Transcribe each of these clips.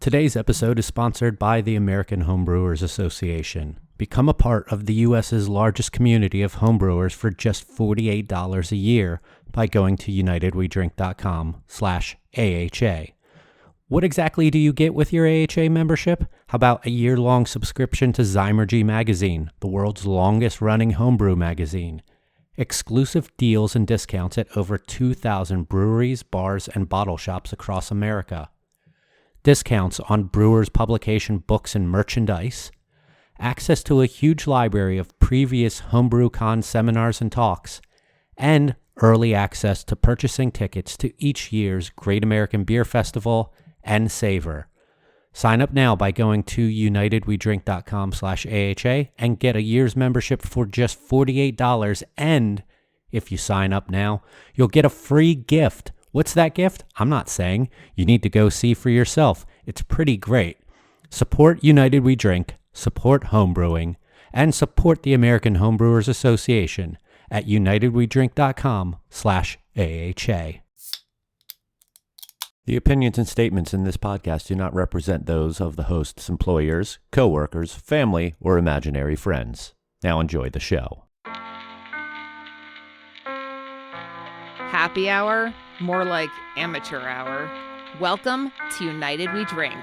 Today's episode is sponsored by the American Homebrewers Association. Become a part of the U.S.'s largest community of homebrewers for just $48 a year by going to unitedwedrink.com/AHA. What exactly do you get with your AHA membership? How about a year-long subscription to Zymurgy magazine, the world's longest-running homebrew magazine? Exclusive deals and discounts at over 2,000 breweries, bars, and bottle shops across America. Discounts on Brewers publication books and merchandise. Access to a huge library of previous HomebrewCon seminars and talks. And early access to purchasing tickets to each year's Great American Beer Festival and Savor. Sign up now by going to unitedwedrink.com/AHA and get a year's membership for just $48. And if you sign up now, you'll get a free gift. What's that gift? I'm not saying. You need to go see for yourself. It's pretty great. Support United We Drink, support homebrewing, and support the American Homebrewers Association at unitedwedrink.com/AHA. The opinions and statements in this podcast do not represent those of the host's employers, co-workers, family, or imaginary friends. Now enjoy the show. Happy hour, more like amateur hour. Welcome to United We Drink.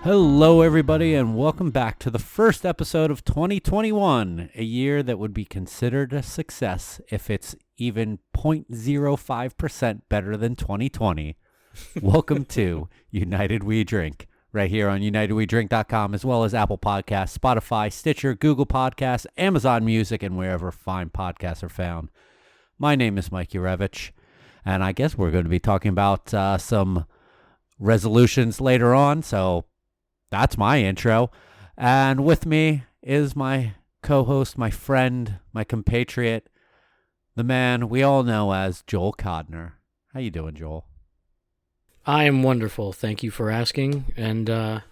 Hello, everybody, and welcome back to the first episode of 2021, a year that would be considered a success if it's even 0.05% better than 2020. Welcome to United We Drink, right here on unitedwedrink.com, as well as Apple Podcasts, Spotify, Stitcher, Google Podcasts, Amazon Music, and wherever fine podcasts are found. My name is Mike Urevich, and I guess we're going to be talking about some resolutions later on, so that's my intro. And with me is my co-host, my friend, my compatriot, the man we all know as Joel Codner. How you doing, Joel? I am wonderful. Thank you for asking. And that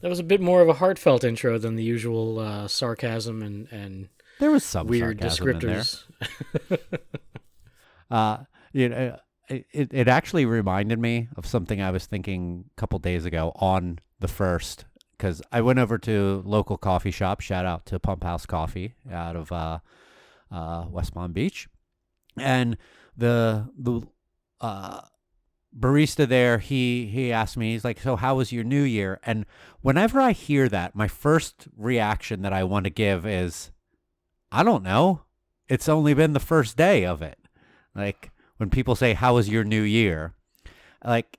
was a bit more of a heartfelt intro than the usual sarcasm and there was some weird descriptors in there. It actually reminded me of something I was thinking a couple days ago on the first, because I went over to local coffee shop. Shout out to Pump House Coffee out of West Palm Beach, and the barista there, he asked me, he's like, "So how was your New Year?" And whenever I hear that, my first reaction that I want to give is, I don't know. It's only been the first day of it. Like, when people say, "How was your New Year?" like,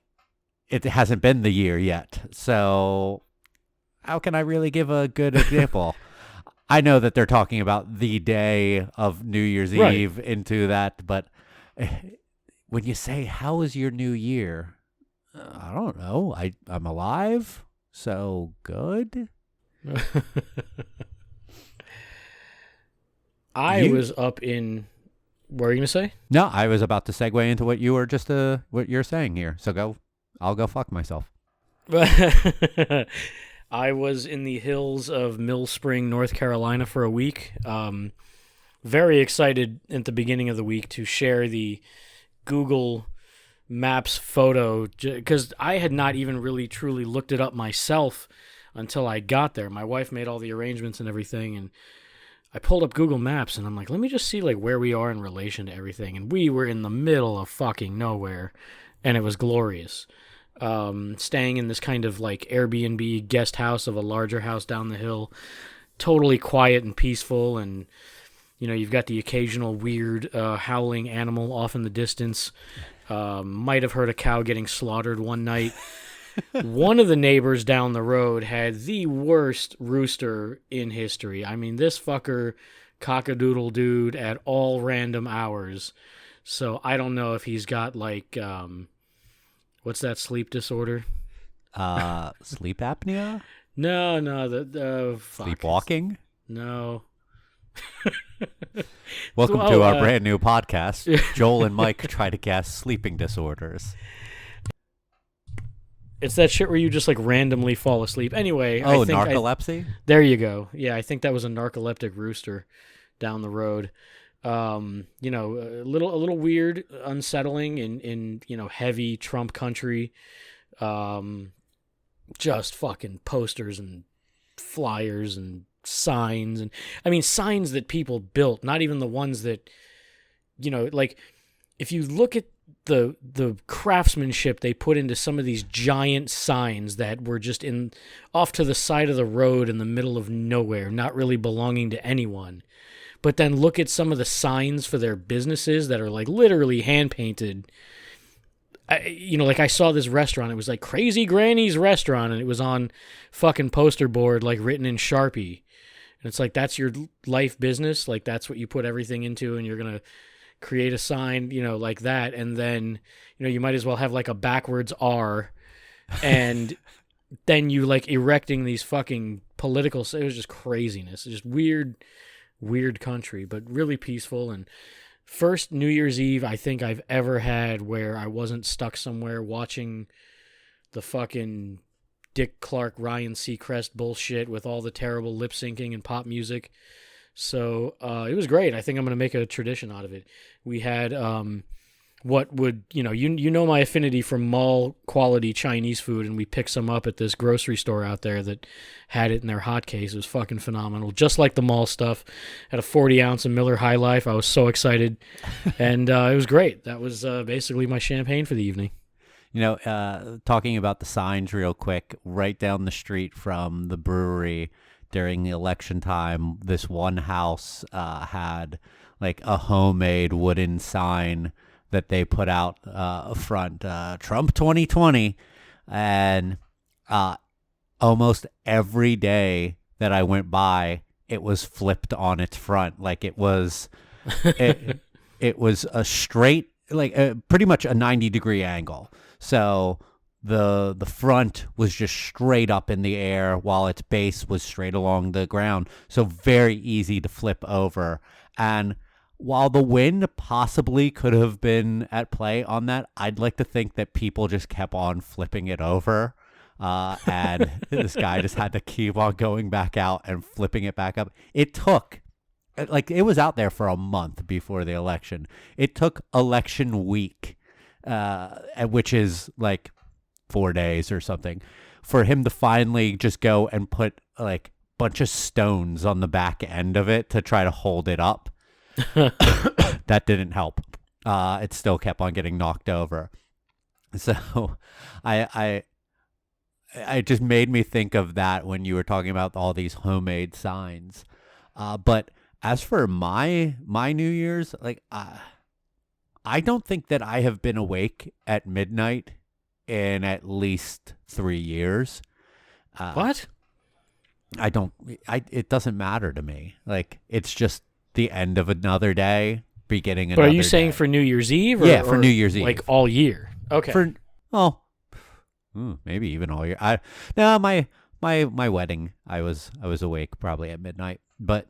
it hasn't been the year yet. So how can I really give a good example? I know that they're talking about the day of New Year's Right. Eve into that, but when you say, "How was your New Year?" I don't know. I'm alive, so good. I was up in... What were you going to say? No, I was about to segue into what you were just what you're saying here. So go. I'll go fuck myself. I was in the hills of Mill Spring, North Carolina for a week. Very excited at the beginning of the week to share the Google Maps photo, because I had not even really truly looked it up myself until I got there. My wife made all the arrangements and everything, and I pulled up Google Maps, and I'm like, let me just see like where we are in relation to everything. And we were in the middle of fucking nowhere, and it was glorious. Staying in this kind of like Airbnb guest house of a larger house down the hill, totally quiet and peaceful, and you know, you've got the occasional weird howling animal off in the distance. Might have heard a cow getting slaughtered one night. One of the neighbors down the road had the worst rooster in history. I mean, this fucker cock-a-doodle dude at all random hours. So I don't know if he's got like, what's that sleep disorder? Sleep apnea? No, the Sleepwalking? No. Welcome So, to our brand new podcast. Joel and Mike try to guess sleeping disorders. It's that shit where you just like randomly fall asleep. Anyway, Oh, I think narcolepsy? there you go. Yeah, I think that was a narcoleptic rooster down the road. You know, a little weird, unsettling in heavy Trump country. Just fucking posters and flyers and signs, and I mean signs that people built, not even the ones that like if you look at the craftsmanship they put into some of these giant signs that were just off to the side of the road in the middle of nowhere, not really belonging to anyone. But then look at some of the signs for their businesses that are like literally hand painted. Like I saw this restaurant, it was like Crazy Granny's Restaurant, and it was on fucking poster board, like written in Sharpie. And it's like, that's your life business? Like, that's what you put everything into, and you're going to create a sign, like that. And then, you might as well have like a backwards R, and then you like erecting these fucking political, it was just craziness. It was just weird country, but really peaceful. And first New Year's Eve I think I've ever had where I wasn't stuck somewhere watching the fucking Dick Clark, Ryan Seacrest bullshit with all the terrible lip syncing and pop music. So it was great. I think I'm going to make a tradition out of it. We had what would, my affinity for mall quality Chinese food, and we picked some up at this grocery store out there that had it in their hot case. It was fucking phenomenal. Just like the mall stuff. Had a 40 ounce of Miller High Life. I was so excited. And it was great. That was basically my champagne for the evening. Talking about the signs real quick, right down the street from the brewery during the election time, this one house had like a homemade wooden sign that they put out front, Trump 2020. And almost every day that I went by, it was flipped on its front. Like it was a straight, like pretty much a 90-degree angle. So the front was just straight up in the air while its base was straight along the ground. So very easy to flip over. And while the wind possibly could have been at play on that, I'd like to think that people just kept on flipping it over. And this guy just had to keep on going back out and flipping it back up. It took, it was out there for a month before the election. It took election week, which is like 4 days or something, for him to finally just go and put like a bunch of stones on the back end of it to try to hold it up. That didn't help. It still kept on getting knocked over. So I just made me think of that when you were talking about all these homemade signs. But as for my New Year's, like I don't think that I have been awake at midnight in at least 3 years. What? It doesn't matter to me. Like, it's just the end of another day, beginning another day. But are you saying for New Year's Eve? Yeah, for New Year's Eve. Like all year? Okay. Maybe even all year. My wedding, I was awake probably at midnight. But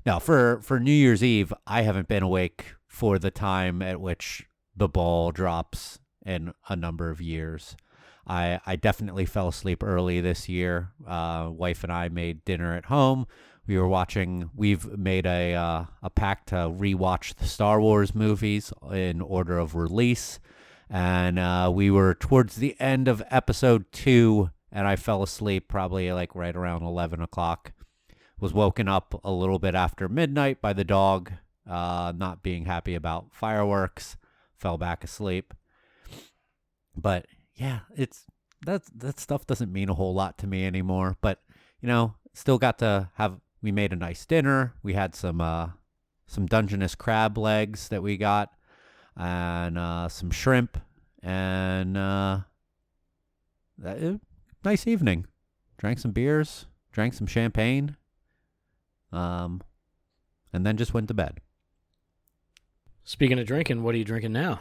no, for New Year's Eve, I haven't been awake for the time at which the ball drops in a number of years. I definitely fell asleep early this year. Wife and I made dinner at home. We've made a pact to rewatch the Star Wars movies in order of release. And we were towards the end of episode 2, and I fell asleep probably like right around 11 o'clock. Was woken up a little bit after midnight by the dog, not being happy about fireworks. Fell back asleep. But yeah, that stuff doesn't mean a whole lot to me anymore. But still got to have. We made a nice dinner. We had some Dungeness crab legs that we got, and some shrimp, and nice evening. Drank some beers, drank some champagne, and then just went to bed. Speaking of drinking, what are you drinking now?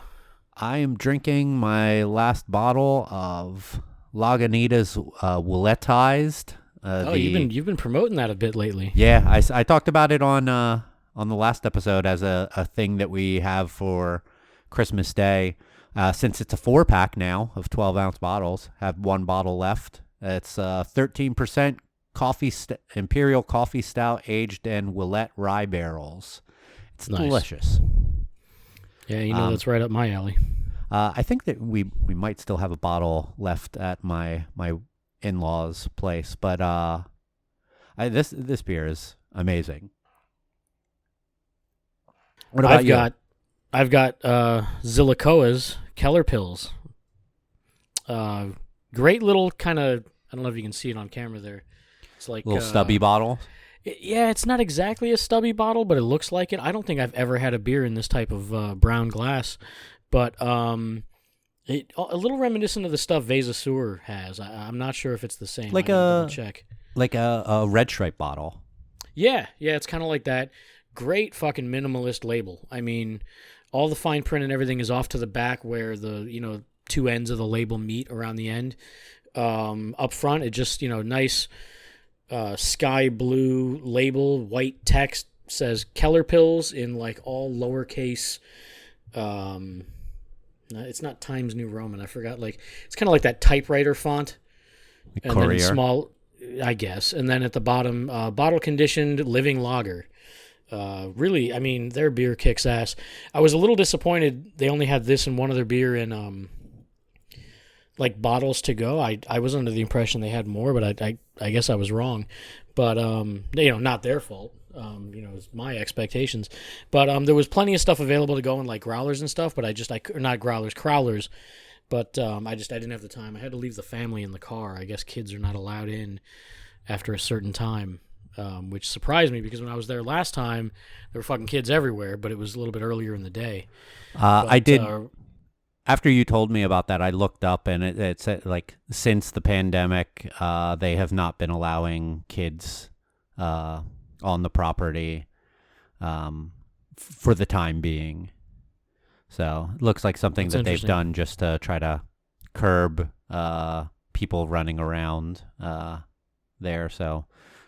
I am drinking my last bottle of Lagunitas Willetized You've been promoting that a bit lately. Yeah, I talked about it on the last episode as a thing that we have for Christmas Day. Since it's a 4-pack now of 12-ounce bottles, have one bottle left. It's 13% Imperial Coffee Stout aged in Willette rye barrels. It's Nice. Delicious. Yeah, that's right up my alley. I think that we might still have a bottle left at my in-laws' place, but this beer is amazing. What about you? I've got Zillicoa's Keller Pills. Great little kind of, I don't know if you can see it on camera there. It's like Little stubby bottle. Yeah, it's not exactly a stubby bottle, but it looks like it. I don't think I've ever had a beer in this type of brown glass, but a little reminiscent of the stuff Vesa Sur has. I'm not sure if it's the same. Like check. Like a red stripe bottle. Yeah, it's kind of like that. Great fucking minimalist label. I mean, all the fine print and everything is off to the back where the two ends of the label meet around the end. Up front, it just nice. Sky blue label, white text, says Keller Pills in like all lowercase. It's not Times New Roman. I forgot. Like it's kind of like that typewriter font, and Courier. then small, I guess. And then at the bottom, bottle conditioned living lager. Really, I mean, their beer kicks ass. I was a little disappointed they only had this and one other beer in like bottles to go. I was under the impression they had more, but I guess I was wrong. But not their fault. It's my expectations. But there was plenty of stuff available to go in like growlers and stuff, but not growlers, crowlers. But I didn't have the time. I had to leave the family in the car. I guess kids are not allowed in after a certain time. Which surprised me because when I was there last time, there were fucking kids everywhere, but it was a little bit earlier in the day. I did. After you told me about that, I looked up and it said like since the pandemic, they have not been allowing kids on the property for the time being. So it looks like something That's that they've done just to try to curb people running around there. So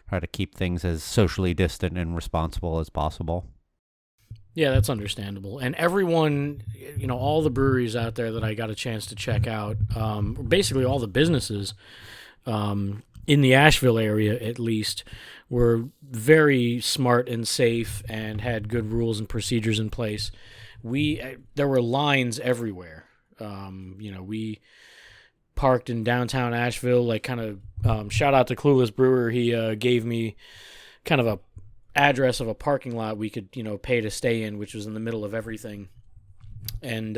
try to keep things as socially distant and responsible as possible. Yeah, that's understandable. And everyone, all the breweries out there that I got a chance to check out, basically all the businesses in the Asheville area at least, were very smart and safe and had good rules and procedures in place. There were lines everywhere. We parked in downtown Asheville, like kind of shout out to Clueless Brewer. He gave me kind of a address of a parking lot we could pay to stay in, which was in the middle of everything. And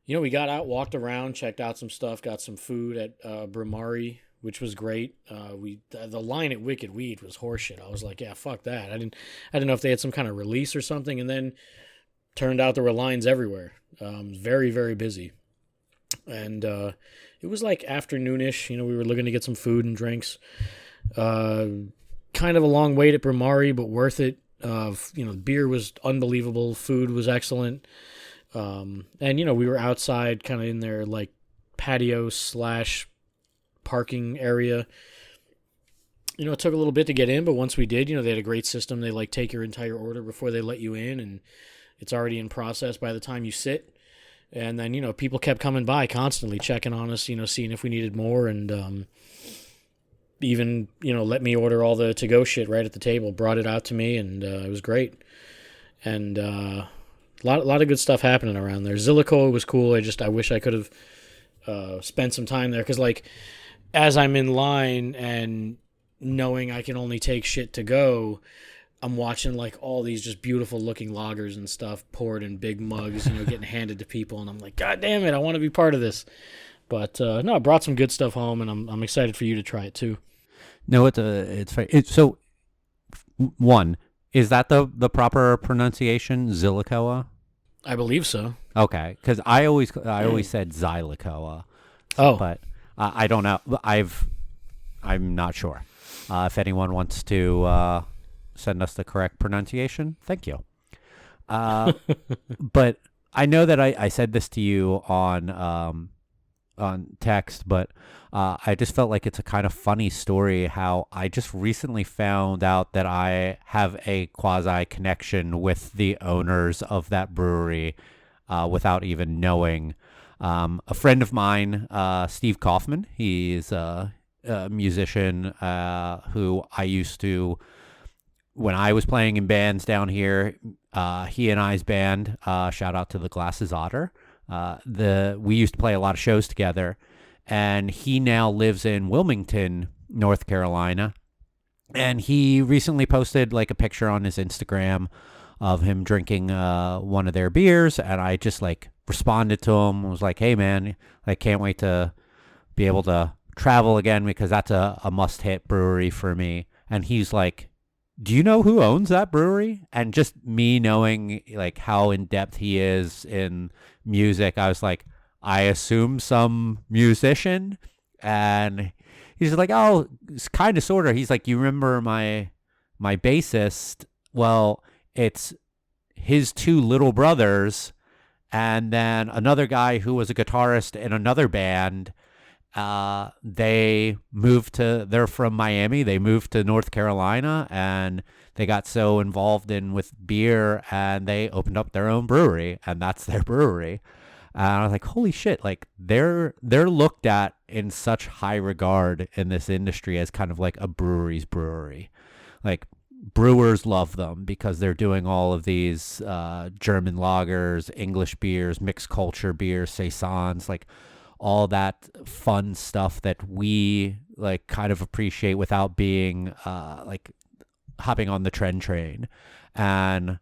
we got out, walked around, checked out some stuff, got some food at Brumari, which was great. The line at Wicked Weed was horseshit. I was like, yeah, fuck that. I didn't know if they had some kind of release or something, and then turned out there were lines everywhere. Very, very busy. And it was like afternoonish. We were looking to get some food and drinks. Kind of a long wait at Brumari, but worth it. Beer was unbelievable. Food was excellent. And we were outside kind of in their like patio / parking area. It took a little bit to get in, but once we did, they had a great system. They like take your entire order before they let you in, and it's already in process by the time you sit. And then, people kept coming by constantly checking on us, seeing if we needed more, and even, let me order all the to-go shit right at the table, brought it out to me, and it was great. And a lot of good stuff happening around there. Zillicoa was cool. I wish I could have spent some time there, because, like, as I'm in line and knowing I can only take shit to go, I'm watching like all these just beautiful looking lagers and stuff poured in big mugs, getting handed to people, and I'm like, God damn it, I want to be part of this. But no, I brought some good stuff home, and I'm excited for you to try it too. No, it's so. One, is that the proper pronunciation, Zillicoa? I believe so. Okay, because I always said Xylicoa. Oh, but I don't know. I'm not sure. If anyone wants to send us the correct pronunciation, thank you. But I know that I said this to you on on text, but I just felt like it's a kind of funny story how I just recently found out that I have a quasi connection with the owners of that brewery without even knowing. A friend of mine, Steve Kaufman, he's a musician who I used to, when I was playing in bands down here, he and I's band, shout out to the Glasses Otter, we used to play a lot of shows together, and he now lives in Wilmington, North Carolina, and he recently posted like a picture on his Instagram of him drinking one of their beers, and I just like responded to him, was like, hey man, I can't wait to be able to travel again because that's a must-hit brewery for me. And he's like, do you know who owns that brewery? And just me knowing like how in depth he is in music, I was like, I assume some musician. And he's like, oh, it's kind of sort of. He's like, you remember my bassist? Well, it's his two little brothers, and then another guy who was a guitarist in another band. They're from Miami. They moved to North Carolina, and they got so involved with beer, and they opened up their own brewery, and that's their brewery. And I was like, holy shit, like they're looked at in such high regard in this industry as kind of like a brewery's brewery. Like brewers love them because they're doing all of these German lagers, English beers, mixed culture beers, saisons, like all that fun stuff that we like kind of appreciate without being like hopping on the trend train. And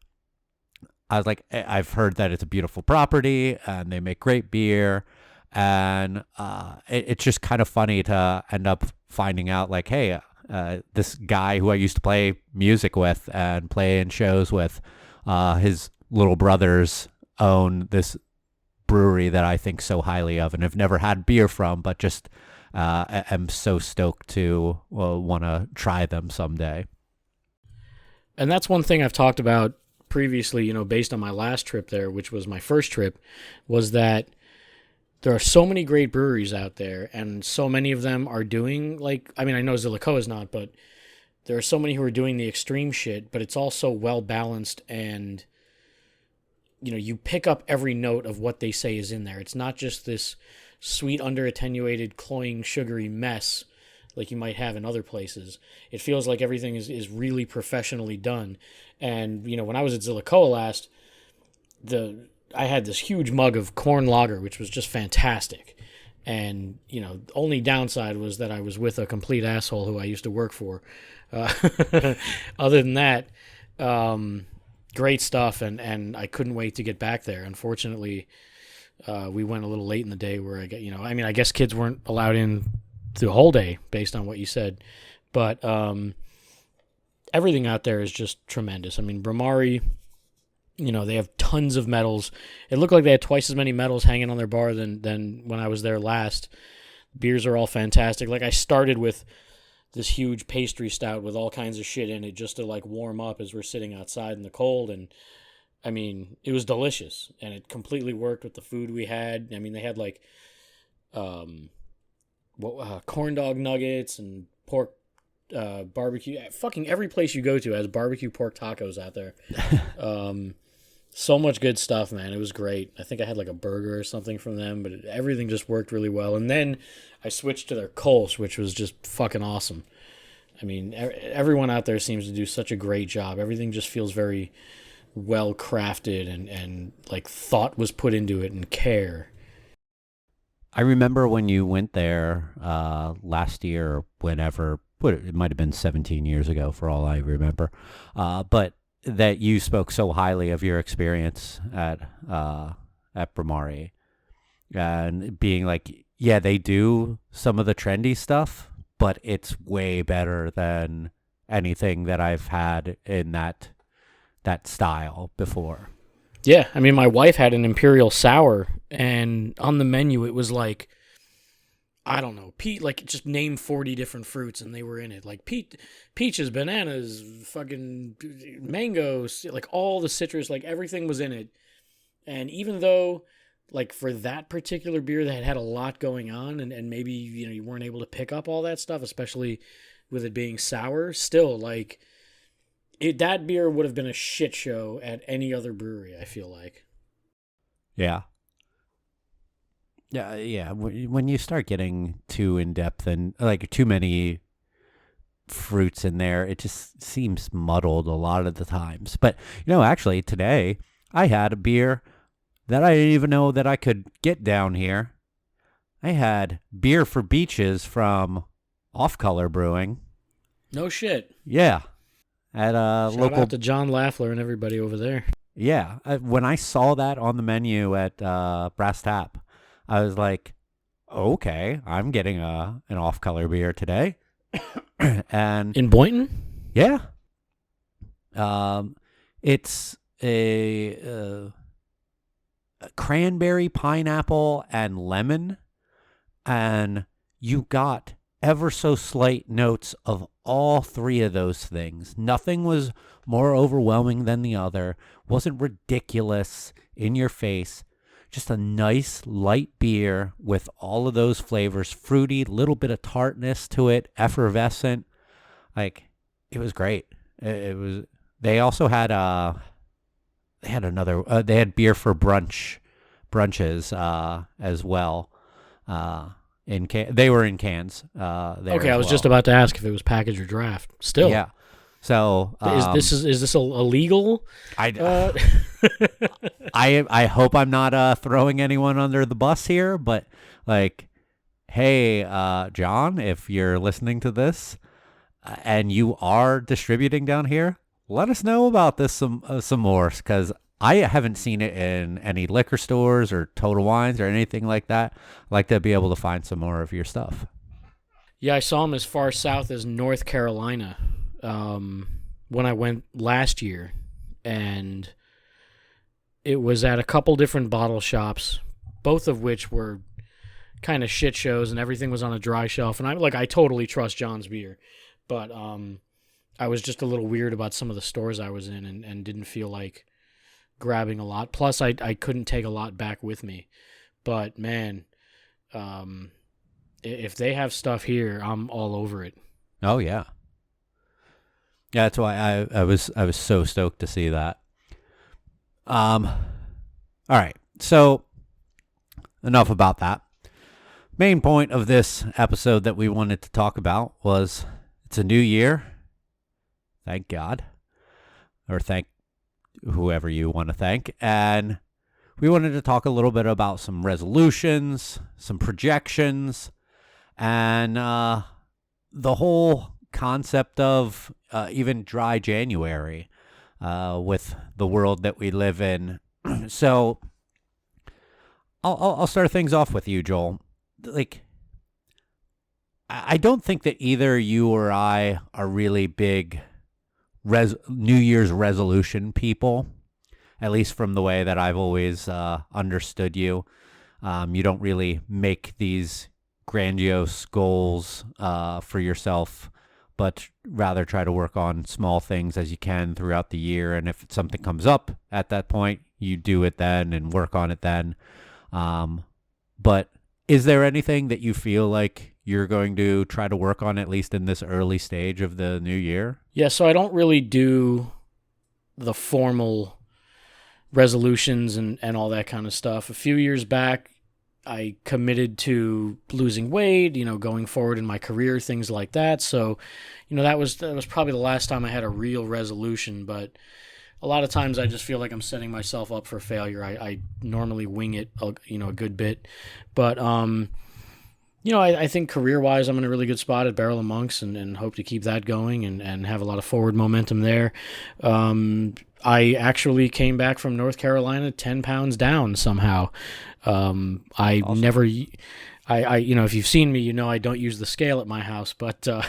I was like, I've heard that it's a beautiful property and they make great beer. And it's just kind of funny to end up finding out like, hey, this guy who I used to play music with and play in shows with, his little brothers own this brewery that I think so highly of and have never had beer from, but just am so stoked to want to try them someday. And that's one thing I've talked about previously, you know, based on my last trip there, which was my first trip, was that there are so many great breweries out there, and so many of them are doing, like, I mean, I know Zillicoa is not, but there are so many who are doing the extreme shit, but it's also well-balanced, and, you know, you pick up every note of what they say is in there. It's not just this sweet, under-attenuated, cloying, sugary mess like you might have in other places. It feels like everything is really professionally done. And, you know, when I was at Zillicoa last, I had this huge mug of corn lager, which was just fantastic. And, you know, the only downside was that I was with a complete asshole who I used to work for. Other than that, great stuff, and I couldn't wait to get back there. Unfortunately, we went a little late in the day where I guess kids weren't allowed in the whole day based on what you said. But everything out there is just tremendous. I mean, Bramari, you know, they have tons of medals. It looked like they had twice as many medals hanging on their bar than when I was there last. Beers are all fantastic. Like, I started with this huge pastry stout with all kinds of shit in it just to, like, warm up as we're sitting outside in the cold. And, I mean, it was delicious. And it completely worked with the food we had. I mean, they had, like, corn dog nuggets and pork barbecue. Fucking every place you go to has barbecue pork tacos out there. So much good stuff, man. It was great. I think I had like a burger or something from them, but everything just worked really well. And then I switched to their Kolsch, which was just fucking awesome. I mean, everyone out there seems to do such a great job. Everything just feels very well crafted and like thought was put into it and care. I remember when you went there last year or whenever, it might have been 17 years ago for all I remember, but that you spoke so highly of your experience at Bramari and being like, yeah, they do some of the trendy stuff, but it's way better than anything that I've had in that style before. Yeah, I mean, my wife had an Imperial Sour, and on the menu it was like, I don't know, like just name 40 different fruits, and they were in it. Like peaches, bananas, fucking mangoes, like all the citrus, like everything was in it. And even though like for that particular beer that had a lot going on, and maybe, you weren't able to pick up all that stuff, especially with it being sour, still, like, that beer would have been a shit show at any other brewery, I feel like. Yeah. Yeah. When you start getting too in depth and like too many fruits in there, it just seems muddled a lot of the times. But actually today I had a beer that I didn't even know that I could get down here. I had Beer for Beaches from Off Color Brewing. No shit. Yeah. At a Shout local out to John Laffler and everybody over there. Yeah. When I saw that on the menu at Brass Tap, I was like, okay, I'm getting an Off Color beer today. And In Boynton? yeah. It's a cranberry, pineapple, and lemon, and you got ever so slight notes of all three of those things. Nothing was more overwhelming than the other. Wasn't ridiculous in your face. Just a nice light beer with all of those flavors, fruity, little bit of tartness to it, effervescent. Like, it was great. It was. They also had they had beer for brunches as well. They were in cans. Okay, I was just about to ask if it was packaged or draft. Still, yeah. So is this illegal? I hope I'm not throwing anyone under the bus here, but like, hey, John, if you're listening to this and you are distributing down here, let us know about this some more, because I haven't seen it in any liquor stores or Total Wines or anything like that. I'd like to be able to find some more of your stuff. Yeah, I saw them as far south as North Carolina when I went last year, and it was at a couple different bottle shops, both of which were kind of shit shows, and everything was on a dry shelf. And I totally trust John's beer, but I was just a little weird about some of the stores I was in, and didn't feel like grabbing a lot. Plus, I couldn't take a lot back with me. But man, if they have stuff here, I'm all over it. Oh yeah, yeah. That's why I was so stoked to see that. All right. So enough about that. Main point of this episode that we wanted to talk about was it's a new year. Thank God, or thank whoever you want to thank. And we wanted to talk a little bit about some resolutions, some projections, and the whole concept of even dry January with the world that we live in. So I'll start things off with you, Joel. Like, I don't think that either you or I are really big New Year's resolution people, at least from the way that I've always understood you. You don't really make these grandiose goals for yourself, but rather try to work on small things as you can throughout the year. And if something comes up at that point, you do it then and work on it then. But is there anything that you feel like you're going to try to work on, at least in this early stage of the new year? Yeah, so I don't really do the formal resolutions and all that kind of stuff. A few years back, I committed to losing weight, going forward in my career, things like that. So, that was probably the last time I had a real resolution. But a lot of times I just feel like I'm setting myself up for failure. I normally wing it, a good bit. But, I think career-wise I'm in a really good spot at Barrel of Monks and hope to keep that going and have a lot of forward momentum there. I actually came back from North Carolina 10 pounds down somehow. Awesome. If you've seen me, I don't use the scale at my house, but just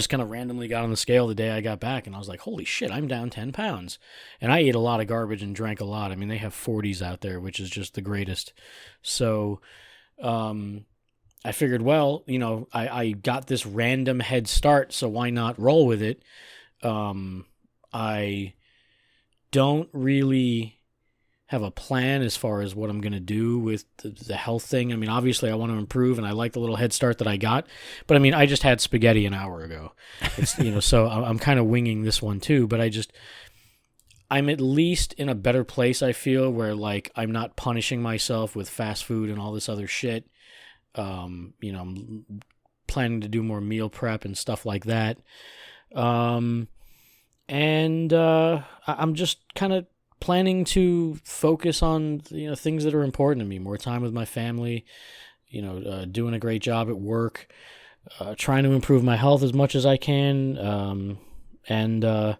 kind of randomly got on the scale the day I got back, and I was like, holy shit, I'm down 10 pounds. And I ate a lot of garbage and drank a lot. I mean, they have 40s out there, which is just the greatest. So I figured, well, I got this random head start, so why not roll with it? I don't really have a plan as far as what I'm going to do with the health thing. I mean, obviously I want to improve, and I like the little head start that I got, but I mean, I just had spaghetti an hour ago. It's, so I'm kind of winging this one too, but I'm at least in a better place, I feel, where like I'm not punishing myself with fast food and all this other shit. I'm planning to do more meal prep and stuff like that. I'm just kind of planning to focus on things that are important to me, more time with my family, doing a great job at work, trying to improve my health as much as I can, and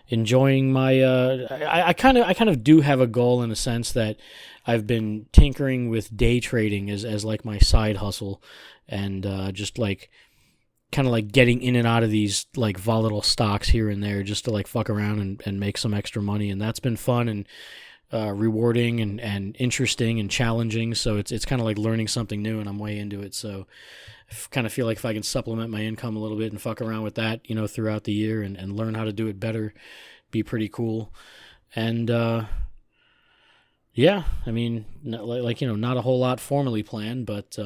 enjoying my I kind of do have a goal, in a sense that I've been tinkering with day trading as like my side hustle, and just like kind of like getting in and out of these like volatile stocks here and there, just to like fuck around and make some extra money. And that's been fun and rewarding and interesting and challenging. So it's kind of like learning something new, and I'm way into it. So I kind of feel like if I can supplement my income a little bit and fuck around with that, throughout the year and learn how to do it better, be pretty cool. And yeah, I mean, not a whole lot formally planned, but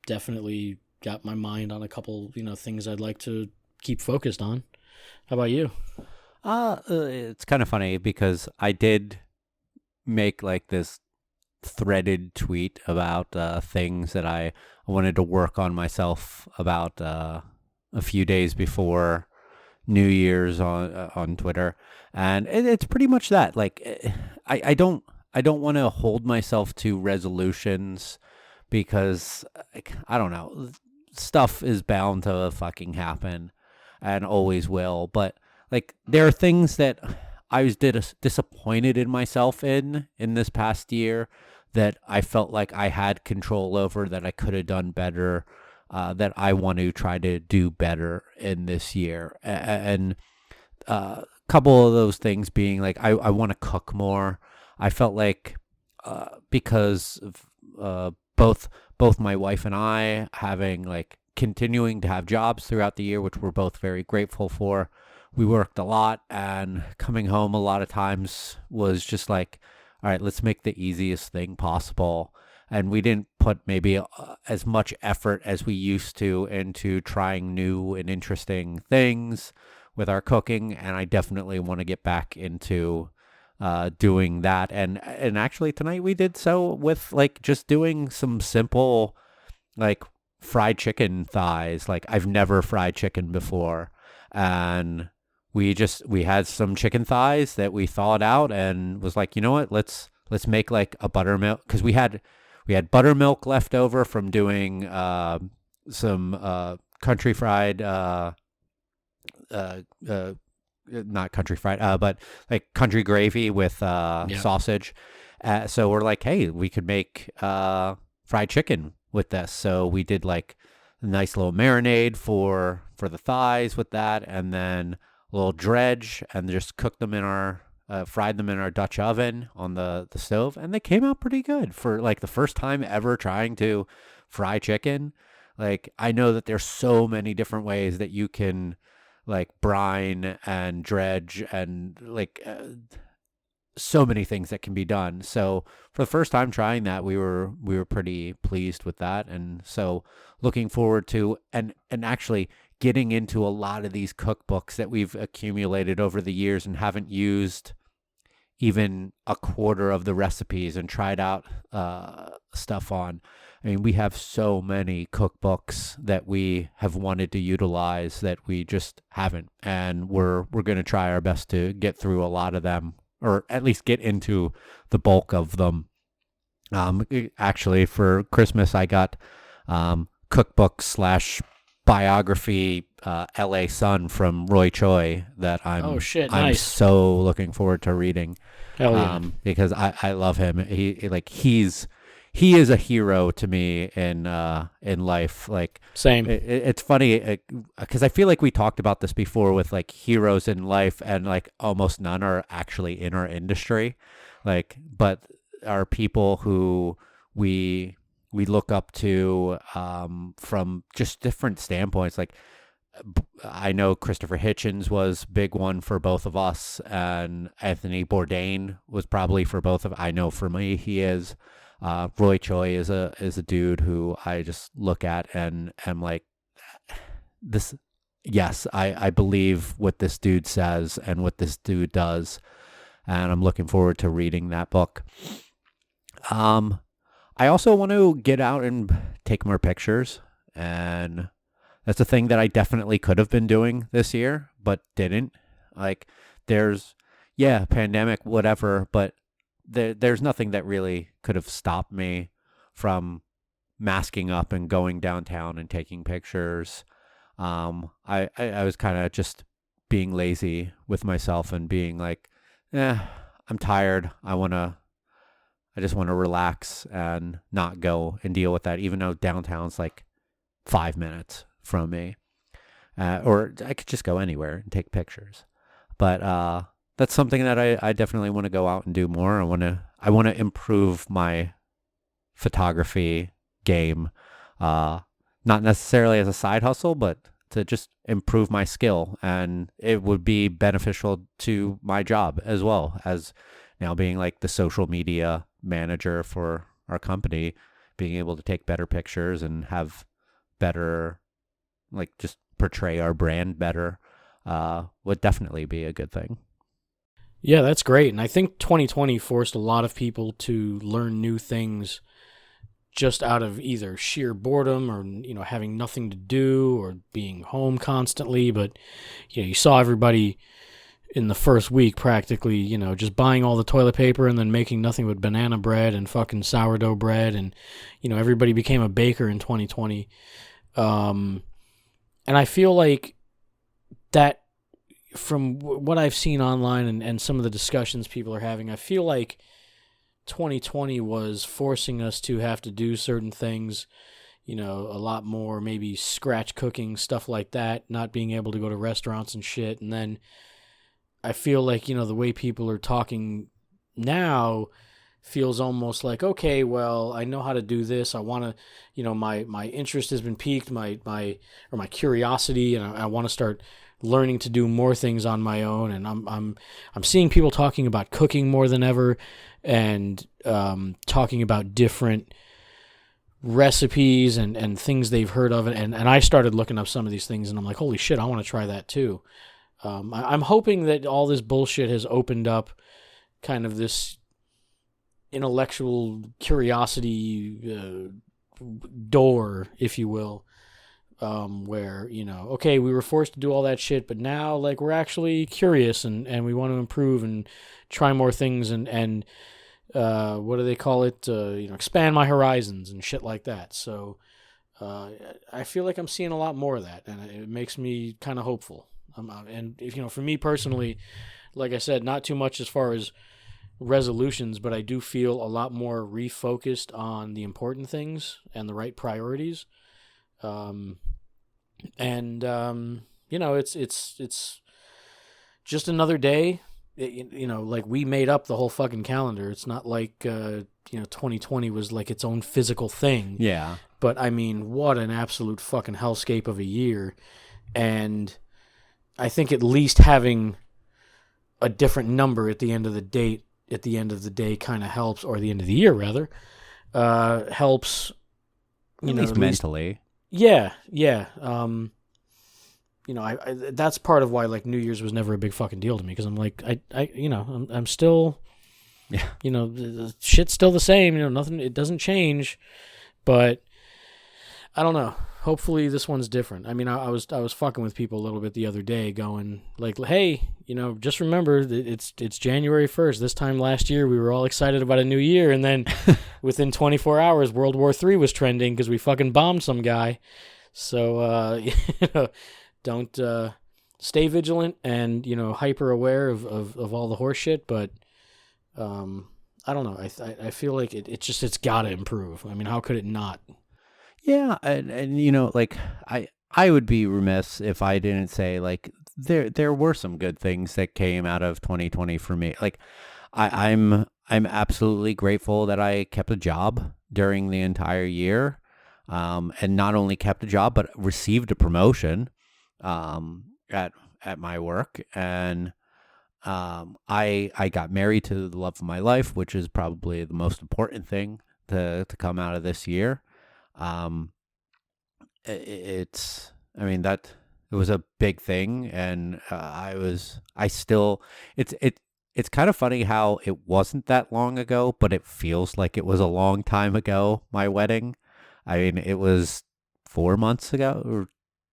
definitely got my mind on a couple, things I'd like to keep focused on. How about you? It's kind of funny because I did make like this threaded tweet about things that I wanted to work on myself about a few days before New Year's on Twitter, and it's pretty much that. Like, I don't want to hold myself to resolutions because, like, I don't know, stuff is bound to fucking happen and always will. But like, there are things that I was disappointed in myself in this past year that I felt like I had control over, that I could have done better, that I want to try to do better in this year. And a couple of those things being like, I want to cook more. I felt like because of both my wife and I continuing to have jobs throughout the year, which we're both very grateful for. We worked a lot, and coming home a lot of times was just like, all right, let's make the easiest thing possible. And we didn't put maybe as much effort as we used to into trying new and interesting things with our cooking. And I definitely want to get back into doing that. And actually tonight we did so with like just doing some simple like fried chicken thighs. Like, I've never fried chicken before, and we had some chicken thighs that we thawed out and was like, you know what, let's make like a buttermilk, because we had buttermilk left over from doing some country fried not country fried, but like country gravy with sausage. So we're like, hey, we could make fried chicken with this. So we did like a nice little marinade for the thighs with that, and then a little dredge, and just cooked them in our fried them in our Dutch oven on the stove, and they came out pretty good for like the first time ever trying to fry chicken. Like, I know that there's so many different ways that you can like brine and dredge and like so many things that can be done. So for the first time trying that, we were pretty pleased with that. And so looking forward to and actually getting into a lot of these cookbooks that we've accumulated over the years and haven't used even a quarter of the recipes and tried out stuff on. I mean, we have so many cookbooks that we have wanted to utilize that we just haven't, and we're going to try our best to get through a lot of them, or at least get into the bulk of them. Actually, for Christmas, I got cookbook / biography LA Sun from Roy Choi that I'm nice. so looking forward to reading. Hell yeah. Because I love him. He is a hero to me in life. Like, same. It's funny because I feel like we talked about this before with like heroes in life, and like almost none are actually in our industry. Like, but are people who we look up to from just different standpoints. Like, I know Christopher Hitchens was big one for both of us, and Anthony Bourdain was probably for both of. I know for me he is. Roy Choi is a dude who I just look at and am like, this. Yes, I believe what this dude says and what this dude does, and I'm looking forward to reading that book. I also want to get out and take more pictures, and that's a thing that I definitely could have been doing this year, but didn't. Like, pandemic, whatever, but there's nothing that really could have stopped me from masking up and going downtown and taking pictures. I was kind of just being lazy with myself and being like, I'm tired. I just want to relax and not go and deal with that, even though downtown's like 5 minutes from me. Or I could just go anywhere and take pictures. But that's something that I definitely want to go out and do more. I want to improve my photography game, not necessarily as a side hustle, but to just improve my skill. And it would be beneficial to my job as well, as now being like the social media manager for our company, being able to take better pictures and have better, like, just portray our brand better, would definitely be a good thing. Yeah, that's great. And I think 2020 forced a lot of people to learn new things just out of either sheer boredom or, having nothing to do or being home constantly. But, you saw everybody in the first week practically, just buying all the toilet paper and then making nothing but banana bread and fucking sourdough bread. And, everybody became a baker in 2020. And I feel like that, from what I've seen online and some of the discussions people are having, I feel like 2020 was forcing us to have to do certain things, a lot more, maybe scratch cooking, stuff like that, not being able to go to restaurants and shit. And then I feel like, the way people are talking now feels almost like, okay, well, I know how to do this. I want to, my interest has been piqued, my curiosity, and I want to start learning to do more things on my own. And I'm seeing people talking about cooking more than ever, and talking about different recipes and things they've heard of. And I started looking up some of these things, and I'm like, holy shit, I want to try that too. I'm hoping that all this bullshit has opened up kind of this intellectual curiosity door, if you will, where, okay, we were forced to do all that shit, but now, like, we're actually curious and we want to improve and try more things and what do they call it? Expand my horizons and shit like that. So I feel like I'm seeing a lot more of that, and it makes me kind of hopeful. And if, for me personally, like I said, not too much as far as resolutions, but I do feel a lot more refocused on the important things and the right priorities. It's just another day. Like, we made up the whole fucking calendar. It's not like 2020 was like its own physical thing. Yeah. But I mean, what an absolute fucking hellscape of a year. And I think at least having a different number at the end of the day kind of helps, or the end of the year rather, helps. At least mentally. Yeah. I that's part of why, like, New Year's was never a big fucking deal to me, because I'm like, I'm still, the shit's still the same. Nothing. It doesn't change, but I don't know. Hopefully this one's different. I mean, I was fucking with people a little bit the other day, going like, hey, just remember that it's January 1st. This time last year, we were all excited about a new year, and then within 24 hours, World War III was trending because we fucking bombed some guy. So, don't stay vigilant and, hyper aware of all the horse shit. But I don't know. I feel like it's got to improve. I mean, how could it not? Yeah, and like, I would be remiss if I didn't say, like, there were some good things that came out of 2020 for me. Like, I'm absolutely grateful that I kept a job during the entire year, and not only kept a job but received a promotion. at my work, and I got married to the love of my life, which is probably the most important thing to come out of this year. Um, it's I mean that it was a big thing, and I still it's kind of funny how it wasn't that long ago, but it feels like it was a long time ago, my wedding. I mean, it was 4 months ago, or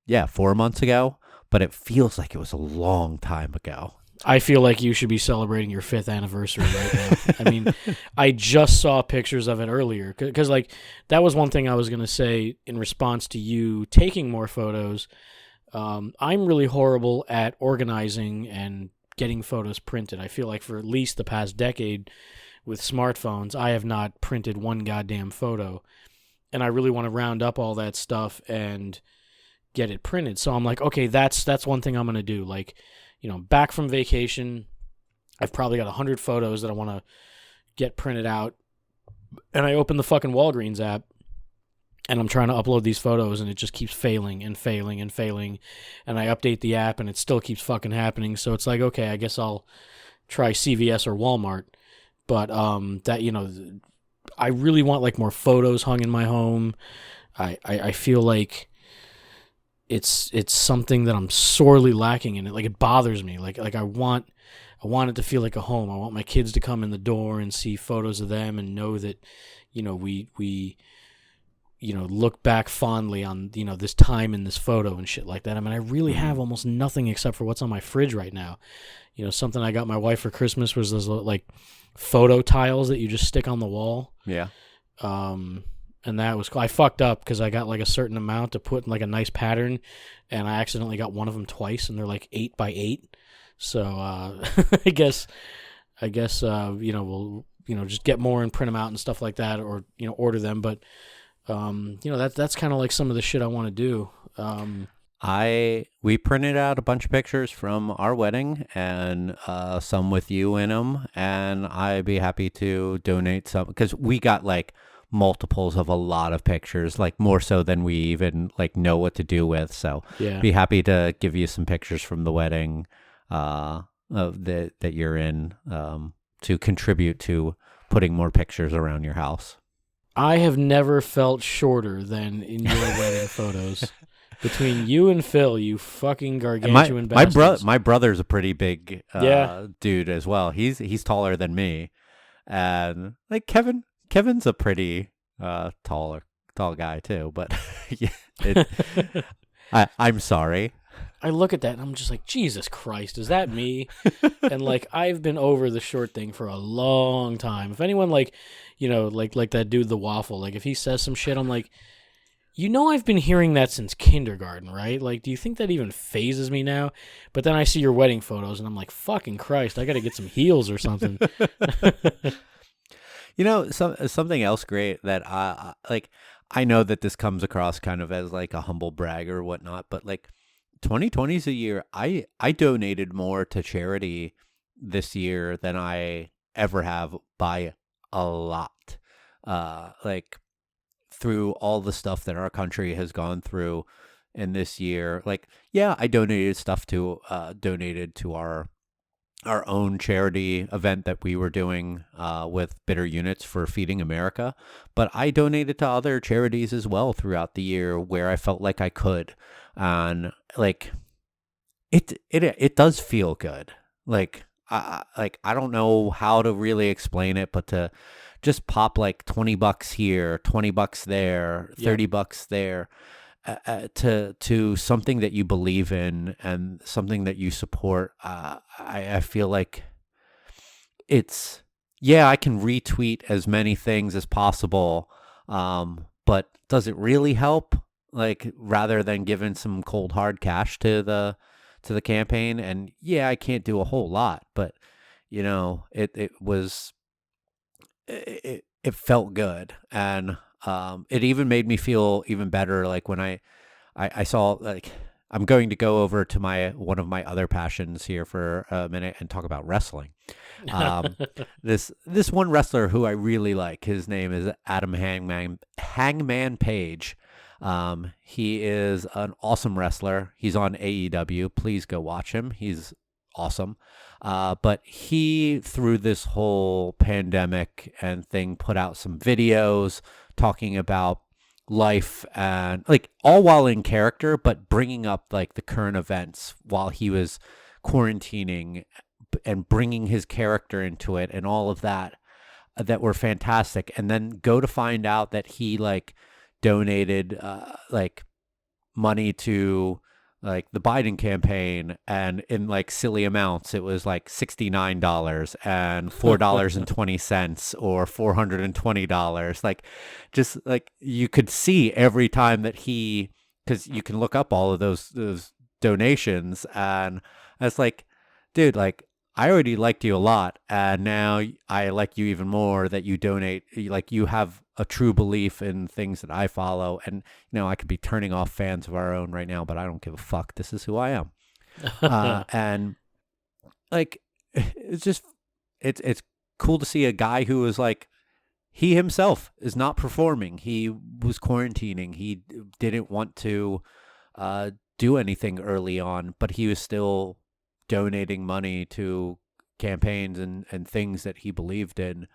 yeah, 4 months ago, but it feels like it was a long time ago. I feel like you should be celebrating your 5th anniversary right now. I mean, I just saw pictures of it earlier because, like, that was one thing I was going to say in response to you taking more photos. I'm really horrible at organizing and getting photos printed. I feel like for at least the past decade with smartphones, I have not printed one goddamn photo. And I really want to round up all that stuff and get it printed. So I'm like, okay, that's one thing I'm going to do. Like, back from vacation, I've probably got 100 photos that I want to get printed out. And I open the fucking Walgreens app, and I'm trying to upload these photos, and it just keeps failing and failing and failing. And I update the app, and it still keeps fucking happening. So it's like, okay, I guess I'll try CVS or Walmart. But I really want like more photos hung in my home. I feel like it's something that I'm sorely lacking in it. Like, it bothers me. Like I want it to feel like a home. I want my kids to come in the door and see photos of them and know that, we look back fondly on, this time in this photo and shit like that. I mean, I really have almost nothing except for what's on my fridge right now. Something I got my wife for Christmas was those like photo tiles that you just stick on the wall. Yeah. And that was cool. I fucked up because I got like a certain amount to put in like a nice pattern, and I accidentally got one of them twice, and they're like 8 by 8. So I guess we'll just get more and print them out and stuff like that, or order them. But that's kind of like some of the shit I want to do. We printed out a bunch of pictures from our wedding, and some with you in them, and I'd be happy to donate some, because we got like multiples of a lot of pictures, like more so than we even like know what to do with. So yeah, be happy to give you some pictures from the wedding that you're in, to contribute to putting more pictures around your house. I have never felt shorter than in your wedding photos. Between you and Phil, you fucking gargantuan bastards. My brother's a pretty big dude as well. He's taller than me, and like Kevin's a pretty tall guy too. But I'm sorry. I look at that and I'm just like, Jesus Christ, is that me? And like, I've been over the short thing for a long time. If anyone like that dude, the waffle, like if he says some shit, I'm like, I've been hearing that since kindergarten, right? Like, do you think that even phases me now? But then I see your wedding photos and I'm like, fucking Christ, I got to get some heels or something. Something else great that I know that this comes across kind of as like a humble brag or whatnot, but like 2020 is a year I donated more to charity this year than I ever have, by a lot. Like, through all the stuff that our country has gone through in this year, like, yeah, I donated to our own charity event that we were doing with Bitter Units for Feeding America, but I donated to other charities as well throughout the year where I felt like I could, and like it does feel good. Like I don't know how to really explain it, but to just pop like $20 here, $20 there, $30 there, to something that you believe in and something that you support. I feel like I can retweet as many things as possible, but does it really help? Like, rather than giving some cold hard cash to the campaign, and yeah, I can't do a whole lot, but it felt good, and it even made me feel even better. Like when I saw, like, I'm going to go over to one of my other passions here for a minute and talk about wrestling. This one wrestler who I really like, his name is Adam Hangman Page. He is an awesome wrestler. He's on AEW. Please go watch him. He's awesome. But he, through this whole pandemic and thing, put out some videos talking about life and like all while in character, but bringing up like the current events while he was quarantining and bringing his character into it and all of that that were fantastic. And then go to find out that he like donated like money to like the Biden campaign, and in like silly amounts. It was like $69 and $4.20 or $420. Like just like you could see every time that he, because you can look up all of those donations, and it's like, dude, like I already liked you a lot, and now I like you even more that you donate. Like you have a true belief in things that I follow, and I could be turning off fans of our own right now, but I don't give a fuck. This is who I am, and like it's cool to see a guy who was like, he himself is not performing. He was quarantining. He didn't want to do anything early on, but he was still donating money to campaigns and things that he believed in.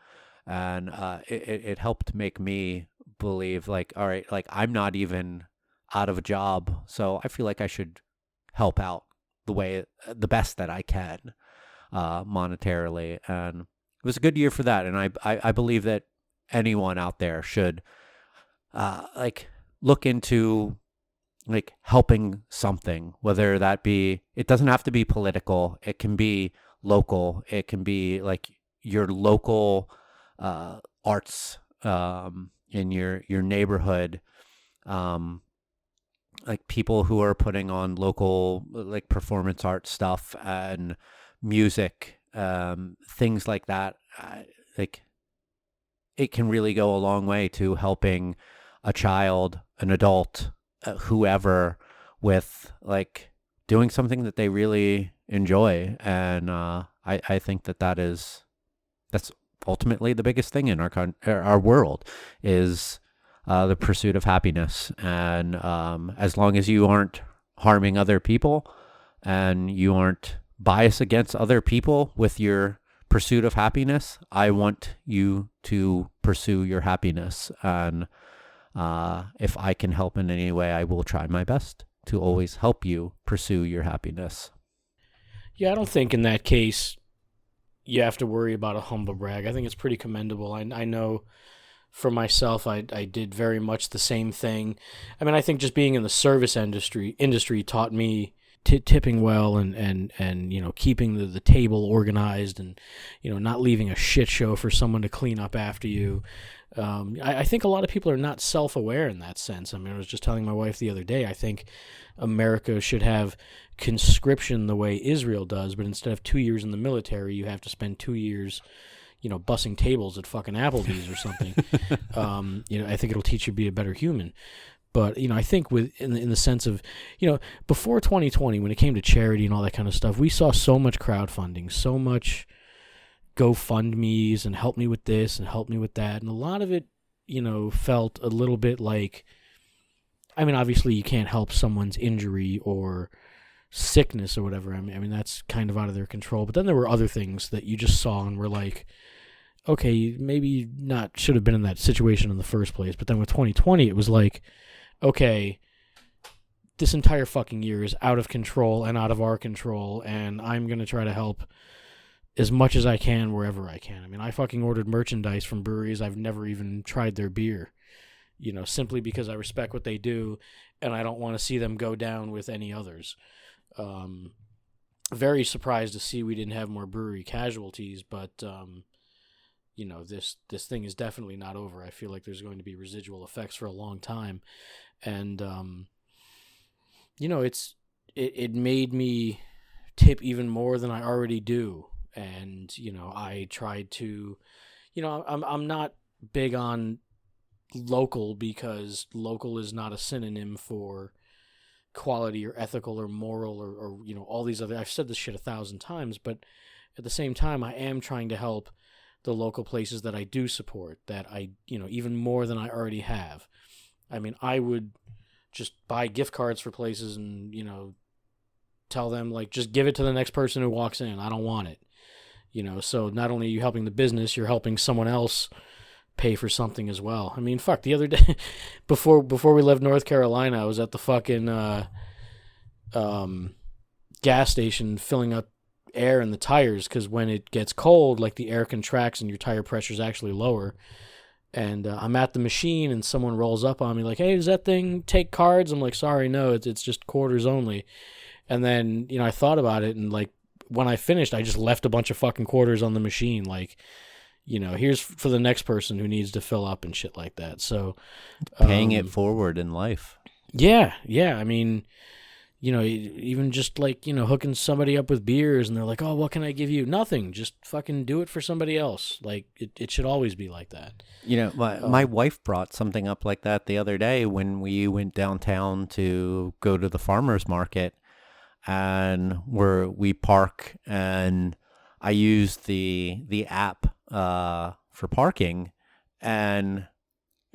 And it helped make me believe like, all right, like I'm not even out of a job, so I feel like I should help out the best that I can monetarily. And it was a good year for that. And I believe that anyone out there should like look into like helping something, whether that be, it doesn't have to be political. It can be local. It can be like your local arts in your neighborhood, like people who are putting on local like performance art stuff and music, things like that. Like it can really go a long way to helping a child, an adult, whoever, with like doing something that they really enjoy. And I think that's ultimately the biggest thing in our world is the pursuit of happiness. And as long as you aren't harming other people and you aren't biased against other people with your pursuit of happiness, I want you to pursue your happiness. And if I can help in any way, I will try my best to always help you pursue your happiness. Yeah, I don't think in that case you have to worry about a humble brag. I think it's pretty commendable. I know for myself, I did very much the same thing. I mean, I think just being in the service industry taught me tipping well and keeping the table organized and not leaving a shit show for someone to clean up after you. I think a lot of people are not self-aware in that sense. I mean, I was just telling my wife the other day, I think America should have conscription the way Israel does, but instead of 2 years in the military, you have to spend 2 years, bussing tables at fucking Applebee's or something. I think it'll teach you to be a better human. But, I think in the sense of, before 2020, when it came to charity and all that kind of stuff, we saw so much crowdfunding, so much GoFundMe's and help me with this and help me with that. And a lot of it, felt a little bit like, I mean, obviously you can't help someone's injury or sickness or whatever. I mean, that's kind of out of their control. But then there were other things that you just saw and were like, okay, maybe not should have been in that situation in the first place. But then with 2020, it was like, okay, this entire fucking year is out of control and out of our control, and I'm going to try to help as much as I can wherever I can. I mean, I fucking ordered merchandise from breweries I've never even tried their beer, simply because I respect what they do and I don't want to see them go down with any others. Very surprised to see we didn't have more brewery casualties, but this thing is definitely not over. I feel like there's going to be residual effects for a long time. And it made me tip even more than I already do. And I tried to, I'm not big on local because local is not a synonym for quality or ethical or moral or all these other, I've said this shit 1,000 times, but at the same time I am trying to help the local places that I do support, that I even more than I already have. I mean, I would just buy gift cards for places and, tell them, like, just give it to the next person who walks in. I don't want it. So not only are you helping the business, you're helping someone else pay for something as well. I mean, fuck, the other day, before we left North Carolina, I was at the fucking gas station filling up air in the tires, because when it gets cold, like, the air contracts and your tire pressure is actually lower. And I'm at the machine, and someone rolls up on me like, "Hey, does that thing take cards?" I'm like, "Sorry, no, it's just quarters only." And then, I thought about it, and, like, when I finished, I just left a bunch of fucking quarters on the machine. Like, here's for the next person who needs to fill up and shit like that. So paying it forward in life. Yeah. I mean, even just like, hooking somebody up with beers and they're like, "Oh, what can I give you?" Nothing. Just fucking do it for somebody else. Like, it should always be like that. My wife brought something up like that the other day when we went downtown to go to the farmer's market, and we park, and I used the app for parking, and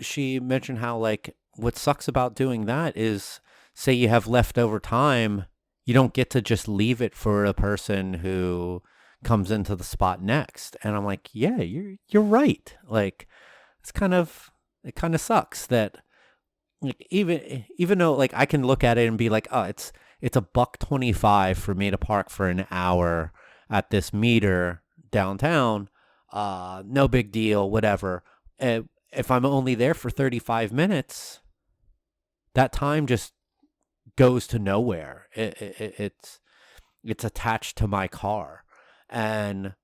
she mentioned how, like, what sucks about doing that is, say you have leftover time, you don't get to just leave it for a person who comes into the spot next. And I'm like, yeah, you're right. Like, it kind of sucks that, like, even though, like, I can look at it and be like, oh, it's $1.25 for me to park for an hour at this meter downtown. No big deal, whatever. If I'm only there for 35 minutes, that time just goes to nowhere. It's attached to my car. And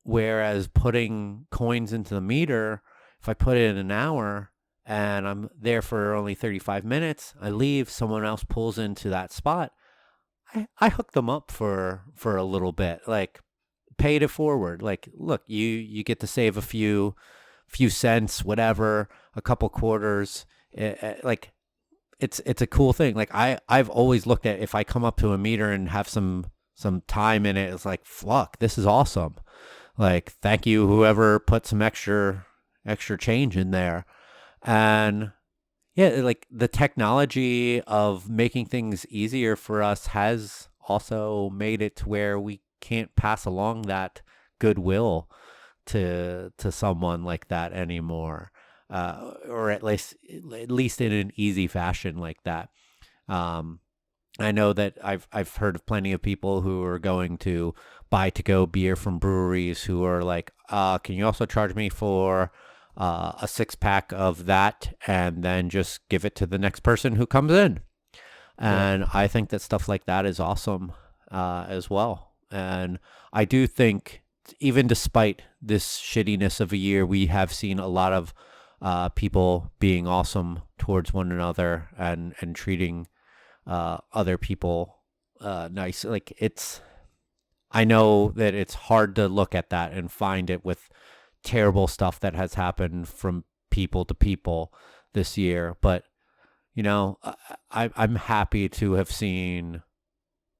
whereas putting coins into the meter, if I put it in an hour and I'm there for only 35 minutes, I leave, someone else pulls into that spot, I hook them up for a little bit, like, paid it forward. Like, look, you get to save a few cents, whatever, a couple quarters. Like, it's a cool thing. Like, I've always looked at, if I come up to a meter and have some time in it, it's like, fuck, this is awesome. Like, thank you, whoever put some extra change in there. And yeah, like, the technology of making things easier for us has also made it to where we can't pass along that goodwill to someone like that anymore, or at least in an easy fashion like that. I know that I've heard of plenty of people who are going to buy to go beer from breweries who are like, can you also charge me for a 6-pack of that, and then just give it to the next person who comes in. And yeah. I think that stuff like that is awesome as well. And I do think, even despite this shittiness of a year, we have seen a lot of people being awesome towards one another and treating other people nice. Like, I know that it's hard to look at that and find it with terrible stuff that has happened from people to people this year, but I'm happy to have seen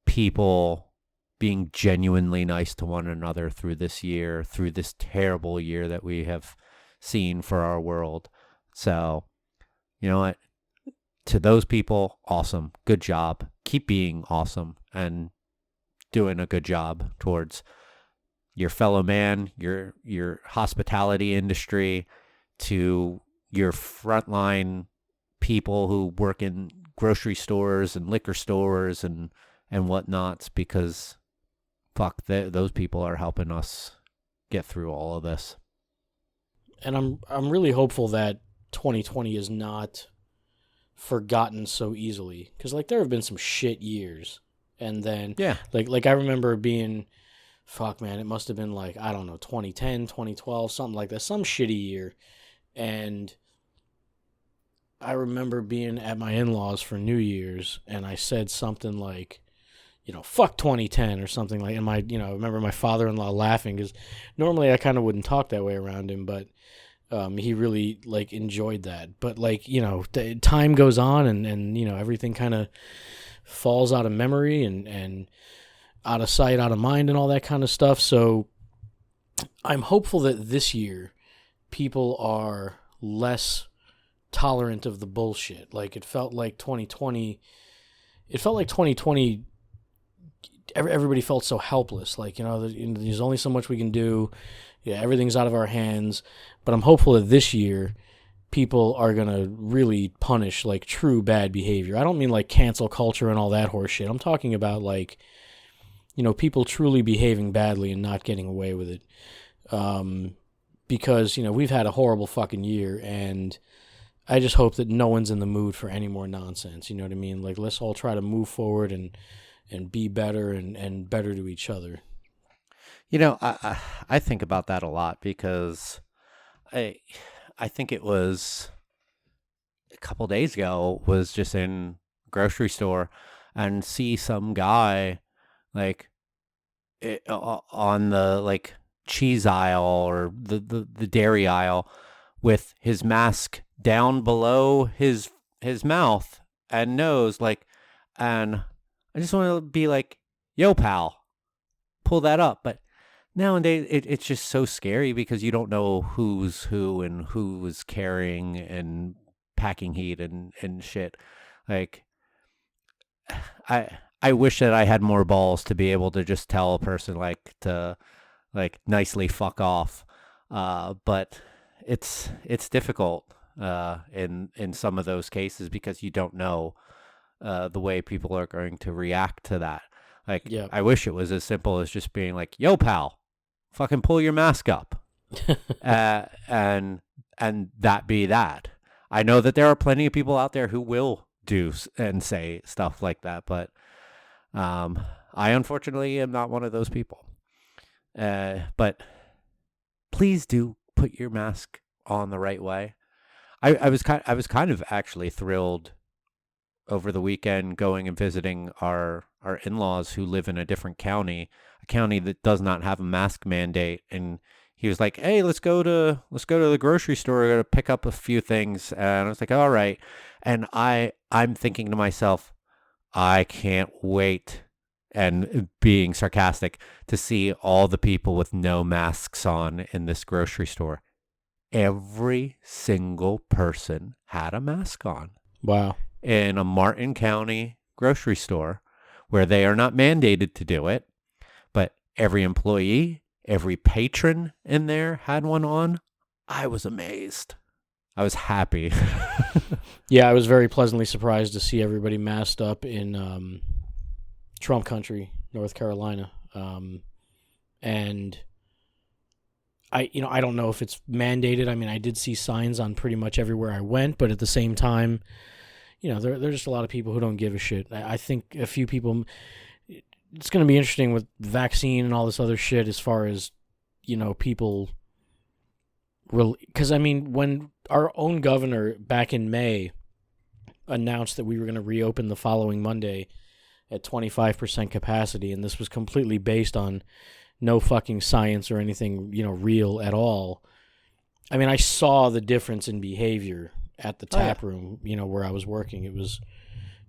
people being genuinely nice to one another through this year, through this terrible year that we have seen for our world. So, you know what? To those people, awesome. Good job. Keep being awesome and doing a good job towards your fellow man, your hospitality industry, to your frontline people who work in grocery stores and liquor stores and whatnots, because fuck, those people are helping us get through all of this. And I'm really hopeful that 2020 is not forgotten so easily, because like there have been some shit years, and then yeah, like I remember being, fuck man, it must have been like, I don't know, 2010, 2012, something like that, some shitty year. And I remember being at my in-laws for New Year's, and I said something like, fuck 2010 or something like, and I remember my father-in-law laughing, because normally I kind of wouldn't talk that way around him, but he really like enjoyed that. But like, time goes on, and everything kind of falls out of memory and out of sight, out of mind, and all that kind of stuff. So I'm hopeful that this year people are less tolerant of the bullshit. Like, it felt like 2020. It felt like 2020. Everybody felt so helpless. Like, there's only so much we can do. Yeah, everything's out of our hands. But I'm hopeful that this year, people are going to really punish, like, true bad behavior. I don't mean, like, cancel culture and all that horse shit. I'm talking about, like, people truly behaving badly and not getting away with it. Because, we've had a horrible fucking year, and I just hope that no one's in the mood for any more nonsense. You know what I mean? Like, let's all try to move forward and be better and better to each other. I think about that a lot because I think it was a couple days ago, was just in a grocery store and see some guy like on the like cheese aisle or the dairy aisle with his mask down below his mouth and nose, like, and I just want to be like, yo, pal, pull that up. But nowadays, it's just so scary because you don't know who's who and who is carrying and packing heat and shit. Like, I wish that I had more balls to be able to just tell a person, like, to, like, nicely fuck off. But it's difficult in some of those cases because you don't know the way people are going to react to that. Like, yeah. I wish it was as simple as just being like, yo, pal, fucking pull your mask up. And that be that. I know that there are plenty of people out there who will do and say stuff like that, but I unfortunately am not one of those people. But please do put your mask on the right way. I was kind of actually thrilled over the weekend going and visiting our in-laws who live in a different county, a county that does not have a mask mandate. And he was like, hey, let's go to the grocery store to pick up a few things. And I was like, all right. And I'm thinking to myself, I can't wait, and being sarcastic, to see all the people with no masks on in this grocery store. Every single person had a mask on. Wow. In a Martin County grocery store where they are not mandated to do it, but every employee, every patron in there had one on. I was amazed. I was happy. Yeah, I was very pleasantly surprised to see everybody masked up in Trump country, North Carolina. And I don't know if it's mandated. I mean, I did see signs on pretty much everywhere I went, but at the same time, there are just a lot of people who don't give a shit. I think a few people, it's going to be interesting with vaccine and all this other shit as far as, people, because, I mean, when our own governor back in May announced that we were going to reopen the following Monday at 25% capacity, and this was completely based on no fucking science or anything, real at all. I mean, I saw the difference in behavior at the tap room, where I was working. It was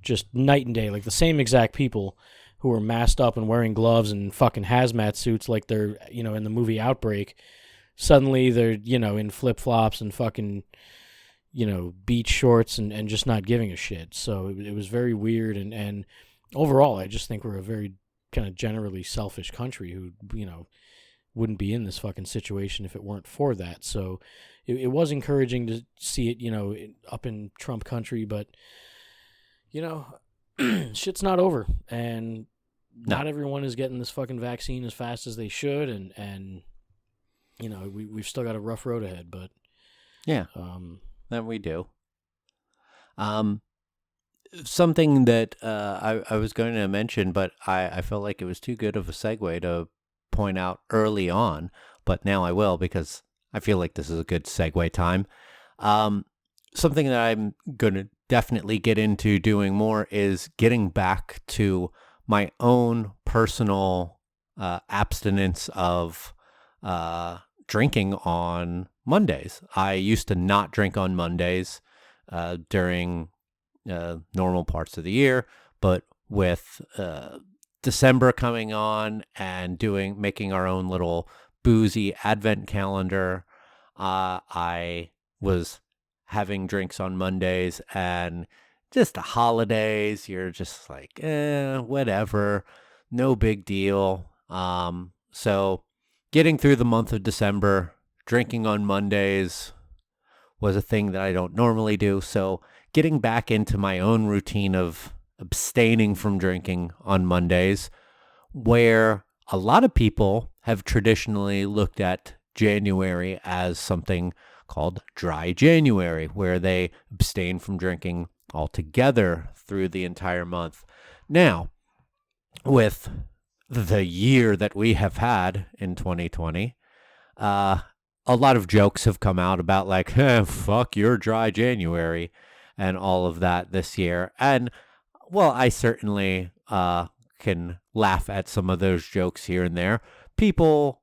just night and day. Like, the same exact people who were masked up and wearing gloves and fucking hazmat suits like they're, in the movie Outbreak, suddenly they're, in flip-flops and fucking, beach shorts and just not giving a shit. So it was very weird. And overall, I just think we're a very kind of generally selfish country who, wouldn't be in this fucking situation if it weren't for that. So it was encouraging to see it, up in Trump country, but, shit's not over. And not everyone is getting this fucking vaccine as fast as they should. And we've still got a rough road ahead, but yeah, that we do. Something that I was going to mention, but I felt like it was too good of a segue to point out early on, but now I will because I feel like this is a good segue time. Something that I'm going to definitely get into doing more is getting back to my own personal abstinence of drinking on Mondays. I used to not drink on Mondays during normal parts of the year, but with December coming on and making our own little boozy advent calendar, I was having drinks on Mondays, and just the holidays, you're just like, whatever, no big deal. So getting through the month of December, drinking on Mondays was a thing that I don't normally do. So getting back into my own routine of abstaining from drinking on Mondays, where a lot of people have traditionally looked at January as something called dry January, where they abstain from drinking altogether through the entire month. Now, with the year that we have had in 2020, a lot of jokes have come out about like, fuck your dry January and all of that this year. And well, I certainly can laugh at some of those jokes here and there. People,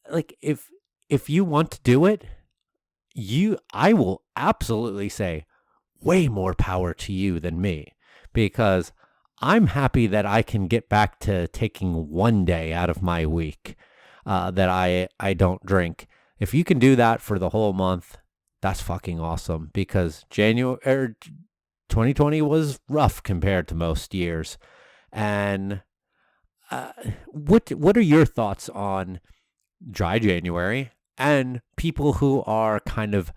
like, if you want to do it, I will absolutely say way more power to you than me, because I'm happy that I can get back to taking one day out of my week that I don't drink. If you can do that for the whole month, that's fucking awesome, because January 2020 was rough compared to most years. And what are your thoughts on dry January and people who are kind of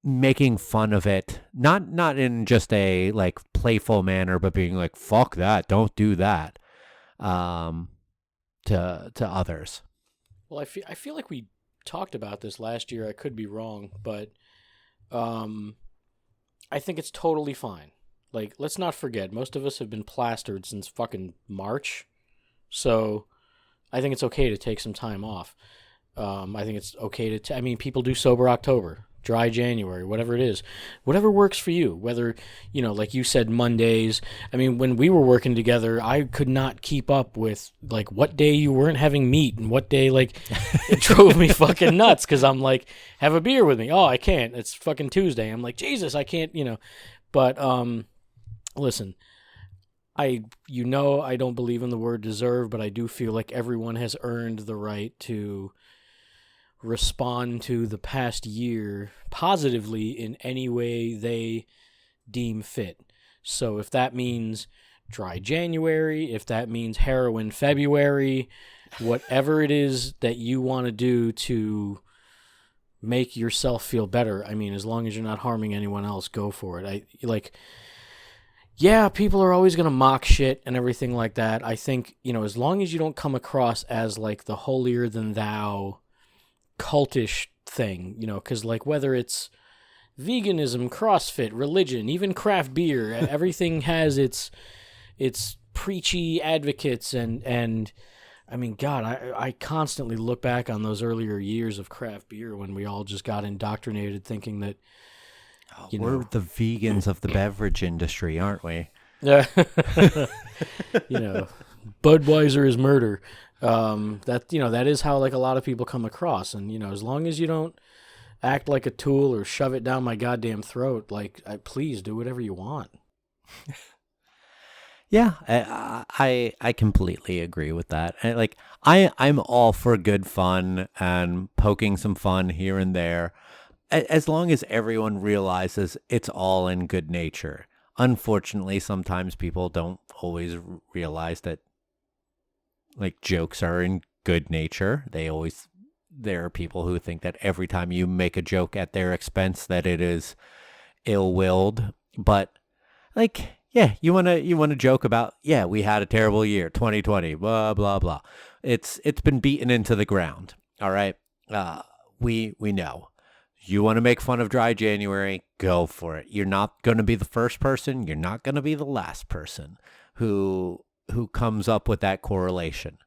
making fun of it, not in just a like playful manner, but being like, fuck that, don't do that, to others? Well, I feel like we talked about this last year. I could be wrong, but I think it's totally fine. Like, let's not forget, most of us have been plastered since fucking March, so I think it's okay to take some time off. I think it's okay to, I mean, people do sober October, dry January, whatever it is. Whatever works for you, whether, like you said, Mondays. I mean, when we were working together, I could not keep up with, like, what day you weren't having meat and what day, like, it drove me fucking nuts, because I'm like, have a beer with me. Oh, I can't. It's fucking Tuesday. I'm like, Jesus, I can't, But, listen, I don't believe in the word deserve, but I do feel like everyone has earned the right to respond to the past year positively in any way they deem fit. So if that means dry January, if that means heroin February, whatever it is that you want to do to make yourself feel better, I mean, as long as you're not harming anyone else, go for it. Yeah, people are always going to mock shit and everything like that. I think, as long as you don't come across as like the holier than thou cultish thing, because like whether it's veganism, CrossFit, religion, even craft beer, everything has its preachy advocates, and I mean, God, I constantly look back on those earlier years of craft beer when we all just got indoctrinated thinking that we're the vegans of the beverage industry, aren't we? Yeah. Budweiser is murder. That is how like a lot of people come across, and as long as you don't act like a tool or shove it down my goddamn throat, like, please do whatever you want. Yeah, I completely agree with that. I'm all for good fun and poking some fun here and there, as long as everyone realizes it's all in good nature. Unfortunately, sometimes people don't always realize that, like, jokes are in good nature. There are people who think that every time you make a joke at their expense that it is ill-willed. But, like, yeah, you want to joke about, yeah, we had a terrible year, 2020, blah, blah, blah. It's been beaten into the ground, all right? We know. You want to make fun of dry January, go for it. You're not going to be the first person. You're not going to be the last person who comes up with that correlation.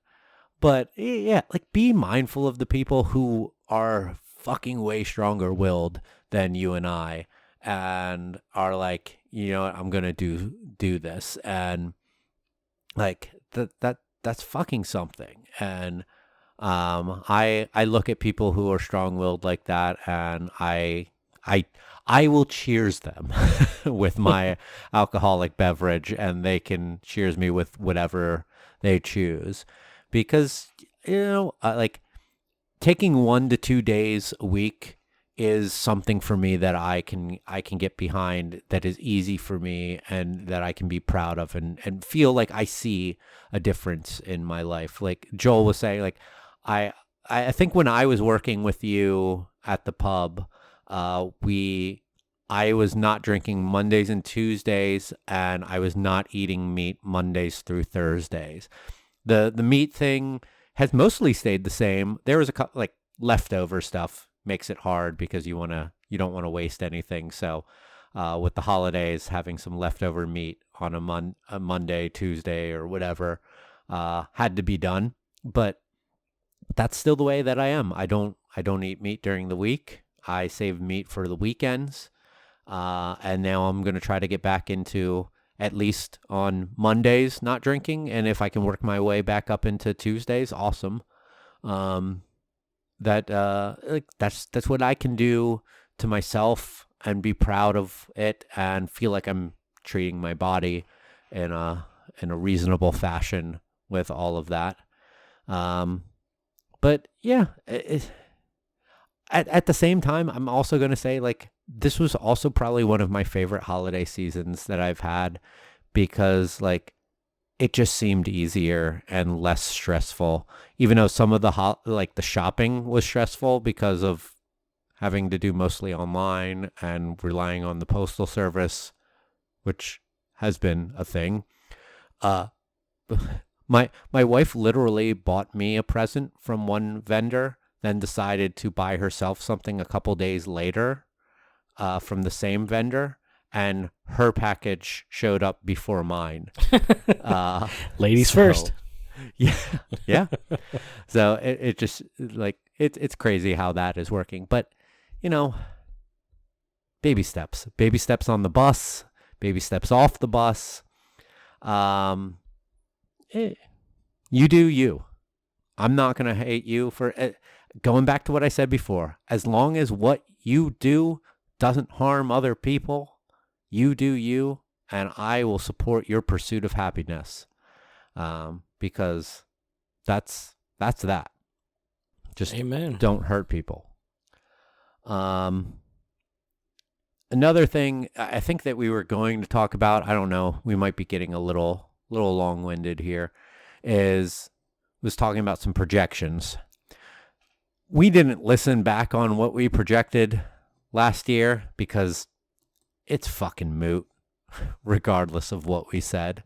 But yeah, like, be mindful of the people who are fucking way stronger willed than you and I, and are like, I'm going to do this. And like that's fucking something. And I look at people who are strong-willed like that, and I will cheers them with my alcoholic beverage, and they can cheers me with whatever they choose, because like, taking 1 to 2 days a week is something for me that I can get behind, that is easy for me and that I can be proud of and feel like I see a difference in my life. Like Joel was saying, like I think when I was working with you at the pub, I was not drinking Mondays and Tuesdays, and I was not eating meat Mondays through Thursdays. The meat thing has mostly stayed the same. There was a couple like leftover stuff makes it hard because you don't want to waste anything. So with the holidays, having some leftover meat on a Monday, Tuesday, or whatever had to be done. But that's still the way that I am. I don't eat meat during the week. I save meat for the weekends. And now I'm going to try to get back into, at least on Mondays, not drinking. And if I can work my way back up into Tuesdays, awesome. That's what I can do to myself and be proud of it and feel like I'm treating my body in a reasonable fashion with all of that. But yeah, at the same time, I'm also going to say, like, this was also probably one of my favorite holiday seasons that I've had because, like, it just seemed easier and less stressful, even though some of the shopping was stressful because of having to do mostly online and relying on the postal service, which has been a thing. My wife literally bought me a present from one vendor, then decided to buy herself something a couple days later from the same vendor, and her package showed up before mine. Ladies first. Yeah, yeah. So it just like it's crazy how that is working, but baby steps on the bus, baby steps off the bus. You do you. I'm not gonna hate you for going back to what I said before. As long as what you do doesn't harm other people, you do you, and I will support your pursuit of happiness. Because that's that. Just Amen. Don't hurt people. Another thing I think that we were going to talk about, I don't know, we might be getting a little long-winded here, was talking about some projections. We didn't listen back on what we projected last year because it's fucking moot, regardless of what we said.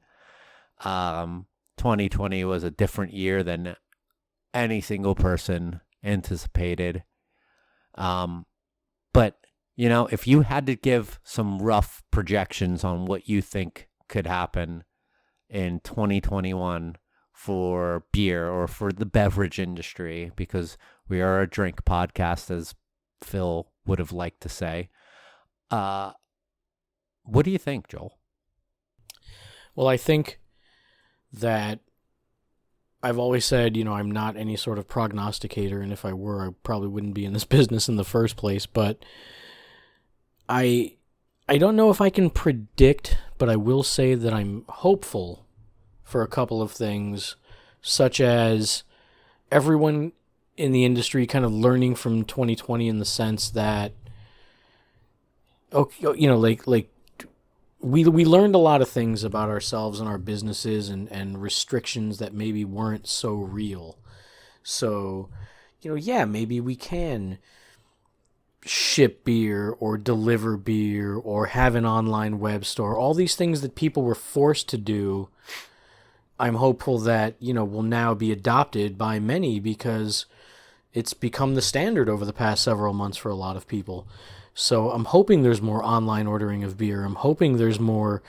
2020 was a different year than any single person anticipated. But, if you had to give some rough projections on what you think could happen in 2021 for beer or for the beverage industry, because we are a drink podcast, as Phil would have liked to say. What do you think, Joel? Well, I think that I've always said, I'm not any sort of prognosticator, and if I were, I probably wouldn't be in this business in the first place, but I don't know if I can predict, but I will say that I'm hopeful for a couple of things, such as everyone in the industry kind of learning from 2020 in the sense that, we learned a lot of things about ourselves and our businesses and restrictions that maybe weren't so real. So, maybe we can ship beer or deliver beer or have an online web store. All these things that people were forced to do, I'm hopeful that, will now be adopted by many because it's become the standard over the past several months for a lot of people. So I'm hoping there's more online ordering of beer. I'm hoping there's more,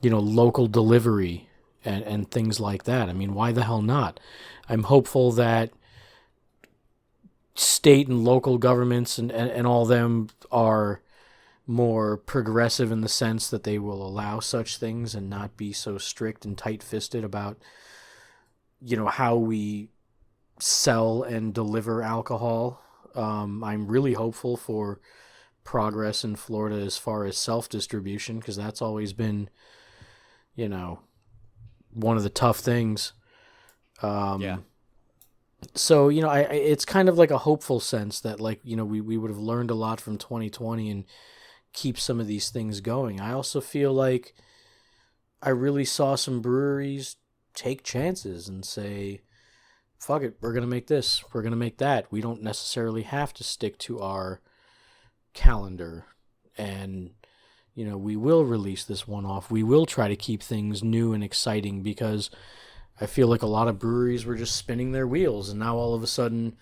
local delivery and things like that. I mean, why the hell not? I'm hopeful that state and local governments and all them are more progressive in the sense that they will allow such things and not be so strict and tight-fisted about, how we sell and deliver alcohol. I'm really hopeful for progress in Florida as far as self-distribution, because that's always been, one of the tough things. Yeah. So, it's kind of like a hopeful sense that, like, we would have learned a lot from 2020 and keep some of these things going. I also feel like I really saw some breweries take chances and say, fuck it, we're going to make this, we're going to make that. We don't necessarily have to stick to our calendar. And, we will release this one off. We will try to keep things new and exciting, because I feel like a lot of breweries were just spinning their wheels, and now all of a sudden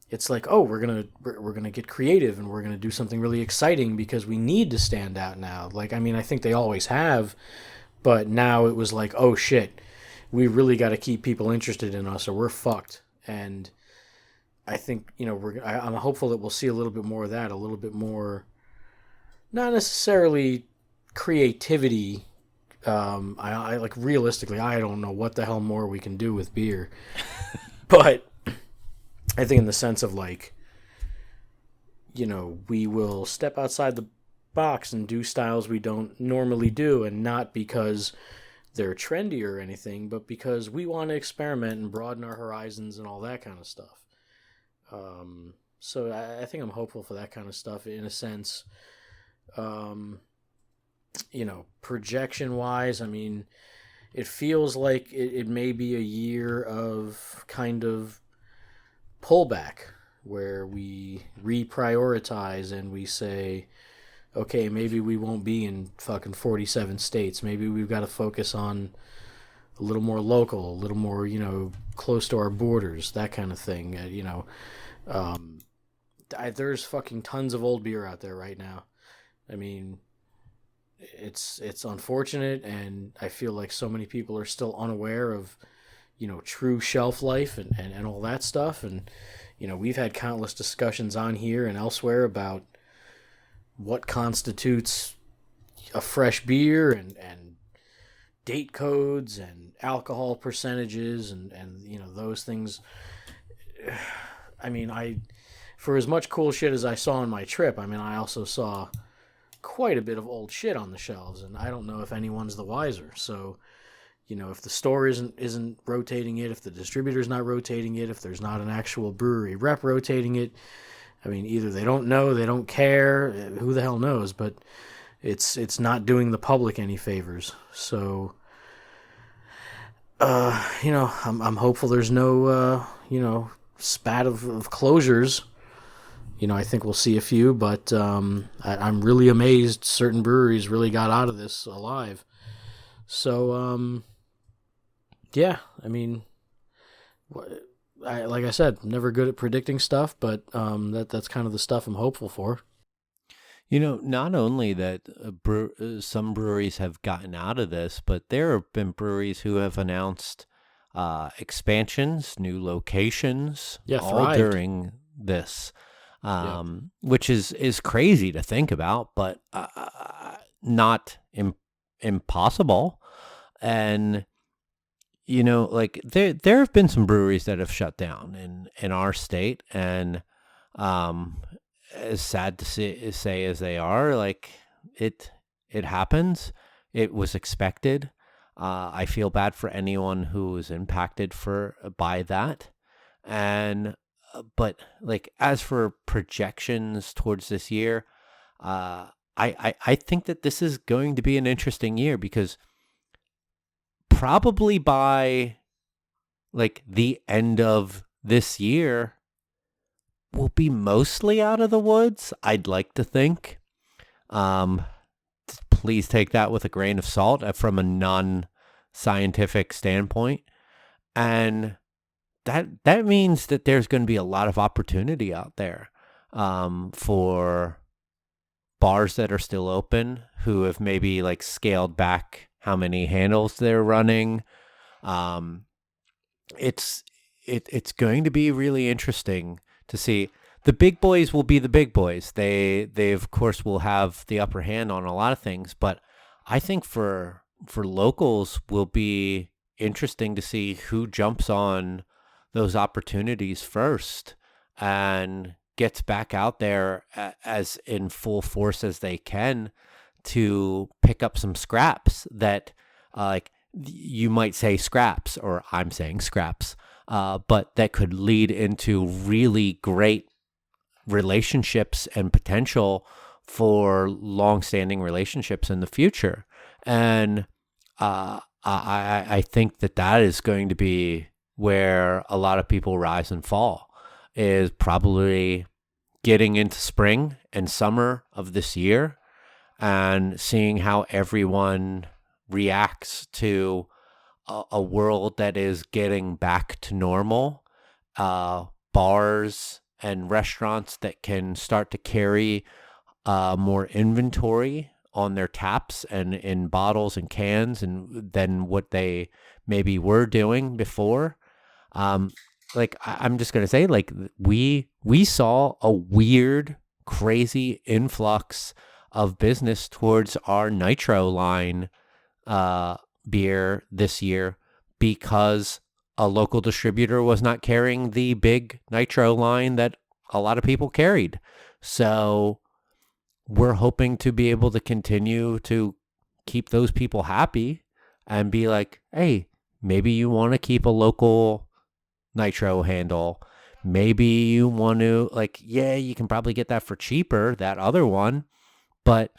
it's like, oh, we're gonna get creative and we're gonna do something really exciting because we need to stand out now. Like, I mean, I think they always have, but now it was like, oh shit, we really got to keep people interested in us or we're fucked. And I think, I'm hopeful that we'll see a little bit more of that, a little bit more, not necessarily creativity. I like, realistically, I don't know what the hell more we can do with beer, but I think in the sense of, like, we will step outside the box and do styles we don't normally do, and not because they're trendy or anything, but because we want to experiment and broaden our horizons and all that kind of stuff. So I think I'm hopeful for that kind of stuff in a sense. Projection wise, I mean, it feels like it may be a year of kind of pullback where we reprioritize and we say, okay, maybe we won't be in fucking 47 states. Maybe we've got to focus on a little more local, a little more, close to our borders, that kind of thing. There's fucking tons of old beer out there right now. I mean, it's unfortunate, and I feel like so many people are still unaware of, true shelf life and all that stuff. And, we've had countless discussions on here and elsewhere about what constitutes a fresh beer and date codes and alcohol percentages and those things. I mean, for as much cool shit as I saw on my trip, I mean, I also saw quite a bit of old shit on the shelves, and I don't know if anyone's the wiser. So, if the store isn't rotating it, if the distributor's not rotating it, if there's not an actual brewery rep rotating it, I mean, either they don't know, they don't care, who the hell knows, but it's not doing the public any favors. So, I'm hopeful there's no, spat of closures. I think we'll see a few, but I'm really amazed certain breweries really got out of this alive. So, yeah, I mean, like I said, I'm never good at predicting stuff, but that's kind of the stuff I'm hopeful for. Not only that some breweries have gotten out of this, but there have been breweries who have announced expansions, new locations, all during this. Which is crazy to think about, but not impossible. And like there have been some breweries that have shut down in our state, and as sad to say as they are, like it happens. It was expected. I feel bad for anyone who was impacted by that, and. But like, as for projections towards this year, I think that this is going to be an interesting year, because probably by like the end of this year, we'll be mostly out of the woods, I'd like to think. Please take that with a grain of salt from a non-scientific standpoint. And that means that there's going to be a lot of opportunity out there for bars that are still open, who have maybe like scaled back how many handles they're running. It's going to be really interesting to see. The big boys will be the big boys. They of course will have the upper hand on a lot of things, but I think for locals will be interesting to see who jumps on those opportunities first and gets back out there as in full force as they can to pick up some scraps that like you might say scraps, or I'm saying scraps, but that could lead into really great relationships and potential for long-standing relationships in the future. And I think that is going to be where a lot of people rise and fall, is probably getting into spring and summer of this year and seeing how everyone reacts to a world that is getting back to normal, bars and restaurants that can start to carry more inventory on their taps and in bottles and cans and than what they maybe were doing before. I'm just gonna say, like, we saw a weird, crazy influx of business towards our Nitro line beer this year because a local distributor was not carrying the big Nitro line that a lot of people carried. So we're hoping to be able to continue to keep those people happy and be like, hey, maybe you want to keep a local Nitro handle. Maybe you want to, like, yeah, you can probably get that for cheaper, that other one. But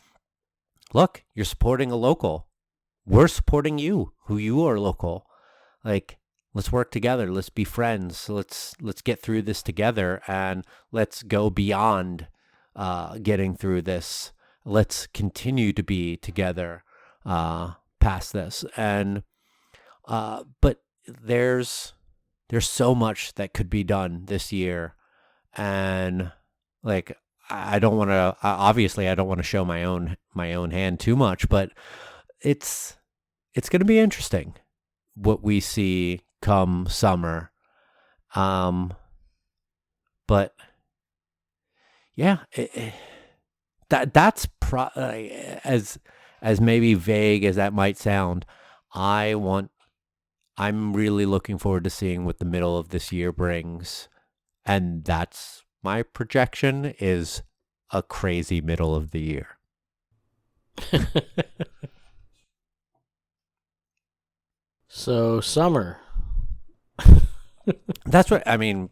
look, you're supporting a local. We're supporting you, who you are local. Like, let's work together. Let's be friends. Let's get through this together, and let's go beyond getting through this. Let's continue to be together past this. And but there's so much that could be done this year, and like I don't want to. Obviously, I don't want to show my own hand too much, but it's going to be interesting what we see come summer. But yeah, that's as maybe vague as that might sound. I'm really looking forward to seeing what the middle of this year brings, and that's my projection, is a crazy middle of the year. So summer. That's what I mean.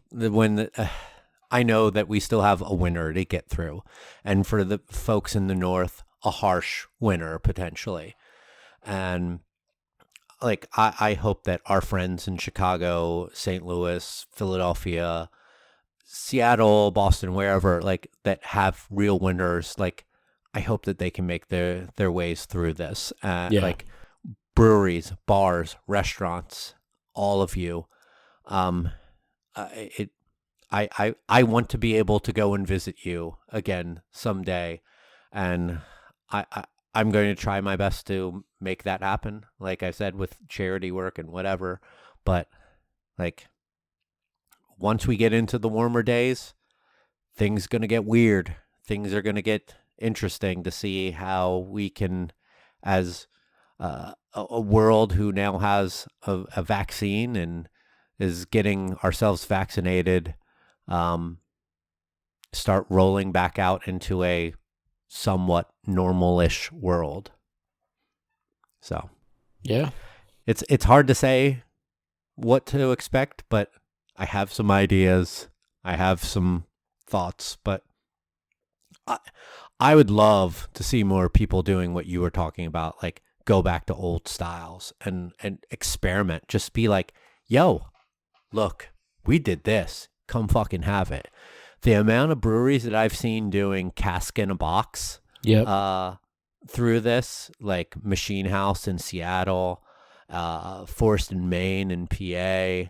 I know that we still have a winter to get through, and for the folks in the north, a harsh winter potentially. And like I hope that our friends in Chicago, St. Louis, Philadelphia, Seattle, Boston, wherever, like, that have real winters, like, I hope that they can make their ways through this. Like breweries, bars, restaurants, all of you. I want to be able to go and visit you again someday, and I'm going to try my best to make that happen. Like I said, with charity work and whatever. But like, once we get into the warmer days, things going to get weird. Things are going to get interesting to see how we can, as a world who now has a vaccine and is getting ourselves vaccinated, start rolling back out into a somewhat normal-ish world. So yeah, it's hard to say what to expect, but I have some ideas. I have some thoughts, but I would love to see more people doing what you were talking about, like go back to old styles and experiment. Just be like, yo, look, we did this. Come fucking have it. The amount of breweries that I've seen doing cask in a box through this, like Machine House in Seattle, Forest and Maine in PA,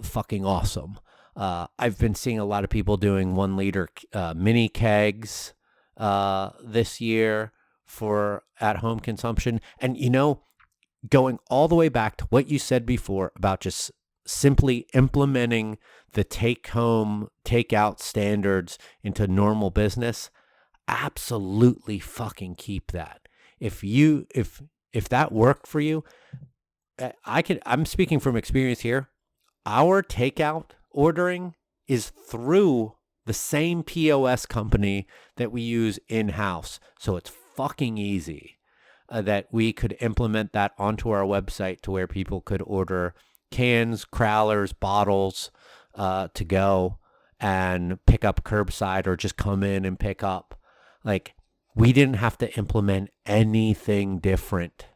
fucking awesome. I've been seeing a lot of people doing 1 liter mini kegs this year for at-home consumption. And, you know, going all the way back to what you said before about just simply implementing the take-home, take-out standards into normal business, absolutely fucking keep that. If that worked for you, I'm speaking from experience here. Our takeout ordering is through the same POS company that we use in-house. So it's fucking easy that we could implement that onto our website to where people could order cans, crowlers, bottles to go and pick up curbside or just come in and pick up. Like, we didn't have to implement anything different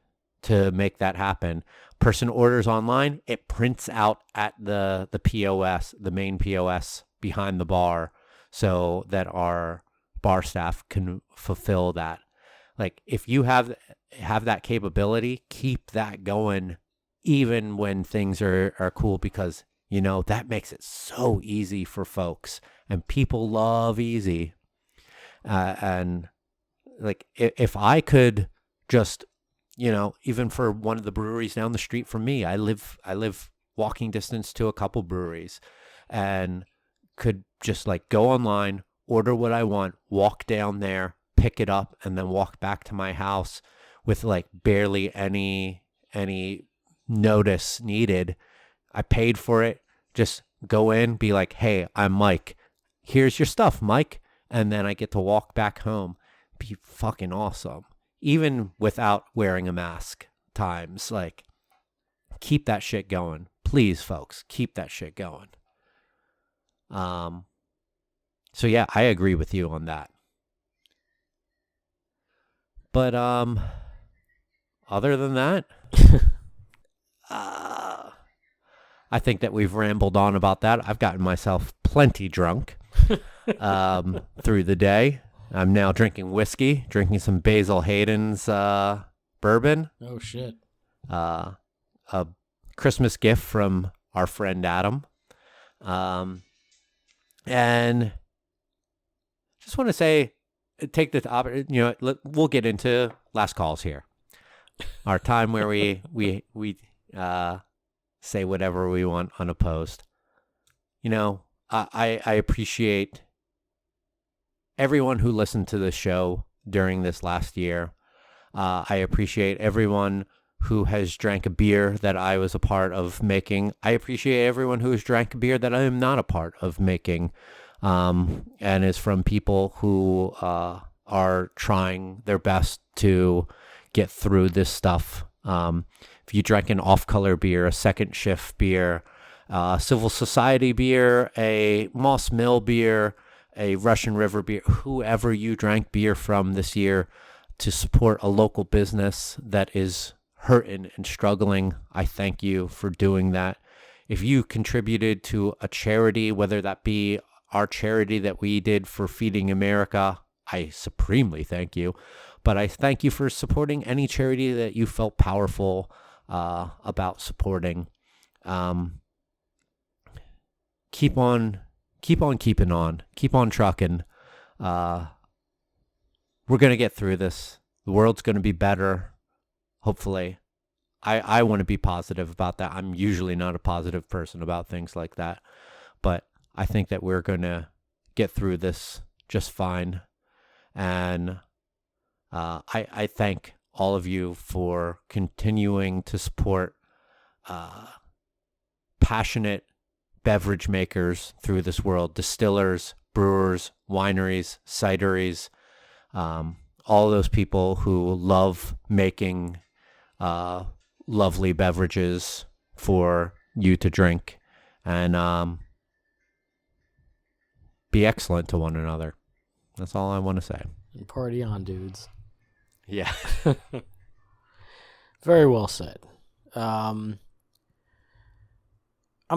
to make that happen. Person orders online, it prints out at the POS, the main POS behind the bar, so that our bar staff can fulfill that. Like, if you have that capability, keep that going even when things are cool, because, you know, that makes it so easy for folks, and people love easy. And like, if I could just, you know, even for one of the breweries down the street from me, I live walking distance to a couple breweries, and could just like go online, order what I want, walk down there, pick it up, and then walk back to my house with like barely any notice needed. I paid for it. Just go in, be like, hey, I'm Mike. Here's your stuff, Mike. And then I get to walk back home. Be fucking awesome. Even without wearing a mask times. Like, keep that shit going. Please, folks, keep that shit going. So yeah, I agree with you on that. But other than that, I think that we've rambled on about that. I've gotten myself plenty drunk through the day. I'm now drinking whiskey, drinking some Basil Hayden's bourbon. Oh, shit. A Christmas gift from our friend Adam. And just want to say, take the opportunity, you know, we'll get into last calls here. Our time where we say whatever we want unopposed. You know, I appreciate everyone who listened to the show during this last year. I appreciate everyone who has drank a beer that I was a part of making. I appreciate everyone who has drank a beer that I am not a part of making, and is from people who are trying their best to get through this stuff. If you drank an off-color beer, a second shift beer, Civil Society beer, a Moss Mill beer, a Russian River beer, whoever you drank beer from this year to support a local business that is hurting and struggling, I thank you for doing that. If you contributed to a charity, whether that be our charity that we did for Feeding America, I supremely thank you. But I thank you for supporting any charity that you felt powerful about supporting. Keep on keeping on. Keep on trucking. We're going to get through this. The world's going to be better, hopefully. I want to be positive about that. I'm usually not a positive person about things like that. But I think that we're going to get through this just fine. And I thank all of you for continuing to support passionate beverage makers through this world, distillers, brewers, wineries, cideries, all those people who love making lovely beverages for you to drink, and be excellent to one another. That's all I want to say. And party on, dudes. Yeah. Very well said. I'm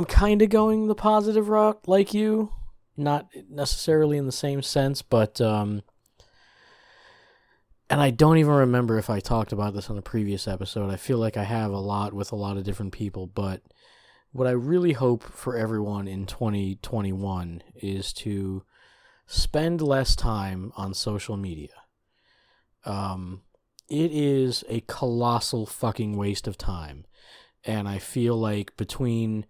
kind of going the positive route like you. Not necessarily in the same sense, but and I don't even remember if I talked about this on a previous episode. I feel like I have a lot with a lot of different people, but what I really hope for everyone in 2021 is to spend less time on social media. It is a colossal fucking waste of time. And I feel like between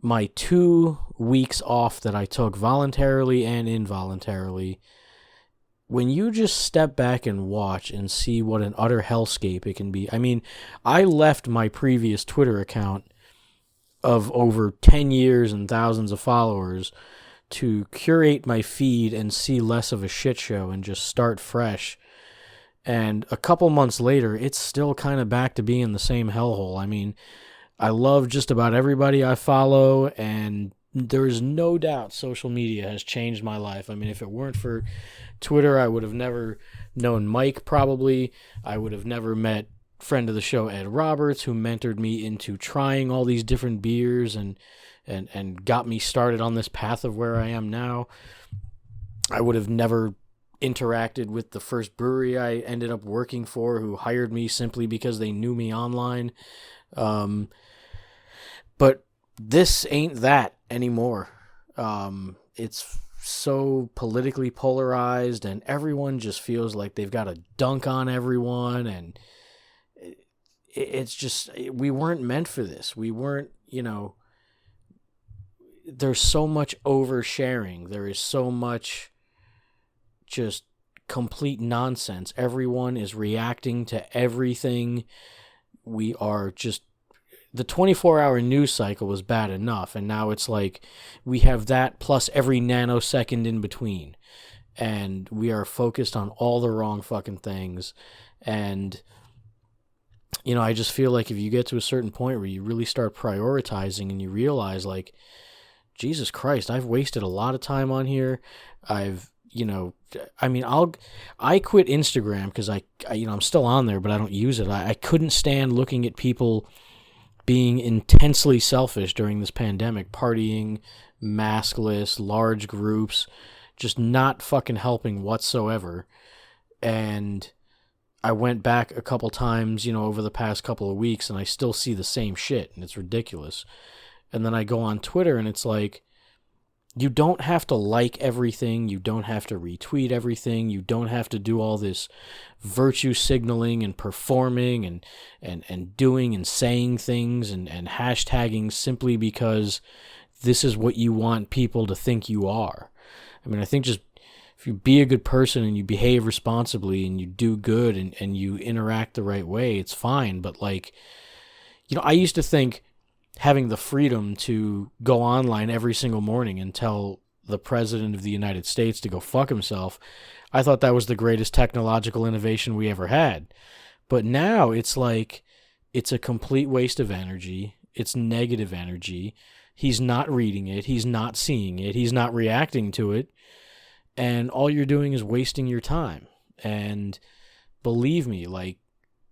my 2 weeks off that I took voluntarily and involuntarily, when you just step back and watch and see what an utter hellscape it can be. I mean, I left my previous Twitter account of over 10 years and thousands of followers to curate my feed and see less of a shit show and just start fresh. And a couple months later, it's still kind of back to being the same hellhole. I mean, I love just about everybody I follow, and there is no doubt social media has changed my life. I mean, if it weren't for Twitter, I would have never known Mike, probably. I would have never met friend of the show Ed Roberts, who mentored me into trying all these different beers and got me started on this path of where I am now. I would have never interacted with the first brewery I ended up working for, who hired me simply because they knew me online. But this ain't that anymore. It's so politically polarized, and everyone just feels like they've got to dunk on everyone, and it's just, we weren't meant for this. We weren't, there's so much oversharing. There is so much just complete nonsense. Everyone is reacting to everything. We are just, the 24-hour news cycle was bad enough, and now it's like we have that plus every nanosecond in between, and we are focused on all the wrong fucking things. And I just feel like if you get to a certain point where you really start prioritizing and you realize, like, Jesus Christ, I've wasted a lot of time on here. I quit Instagram because I'm still on there, but I don't use it. I couldn't stand looking at people being intensely selfish during this pandemic, partying, maskless, large groups, just not fucking helping whatsoever. And I went back a couple times, over the past couple of weeks, and I still see the same shit, and it's ridiculous. And then I go on Twitter, and it's like, you don't have to like everything. You don't have to retweet everything. You don't have to do all this virtue signaling and performing and doing and saying things and hashtagging simply because this is what you want people to think you are. I mean, I think just if you be a good person and you behave responsibly and you do good and you interact the right way, it's fine. But like, I used to think having the freedom to go online every single morning and tell the president of the United States to go fuck himself, I thought that was the greatest technological innovation we ever had. But now it's like, it's a complete waste of energy. It's negative energy. He's not reading it. He's not seeing it. He's not reacting to it. And all you're doing is wasting your time. And believe me, like,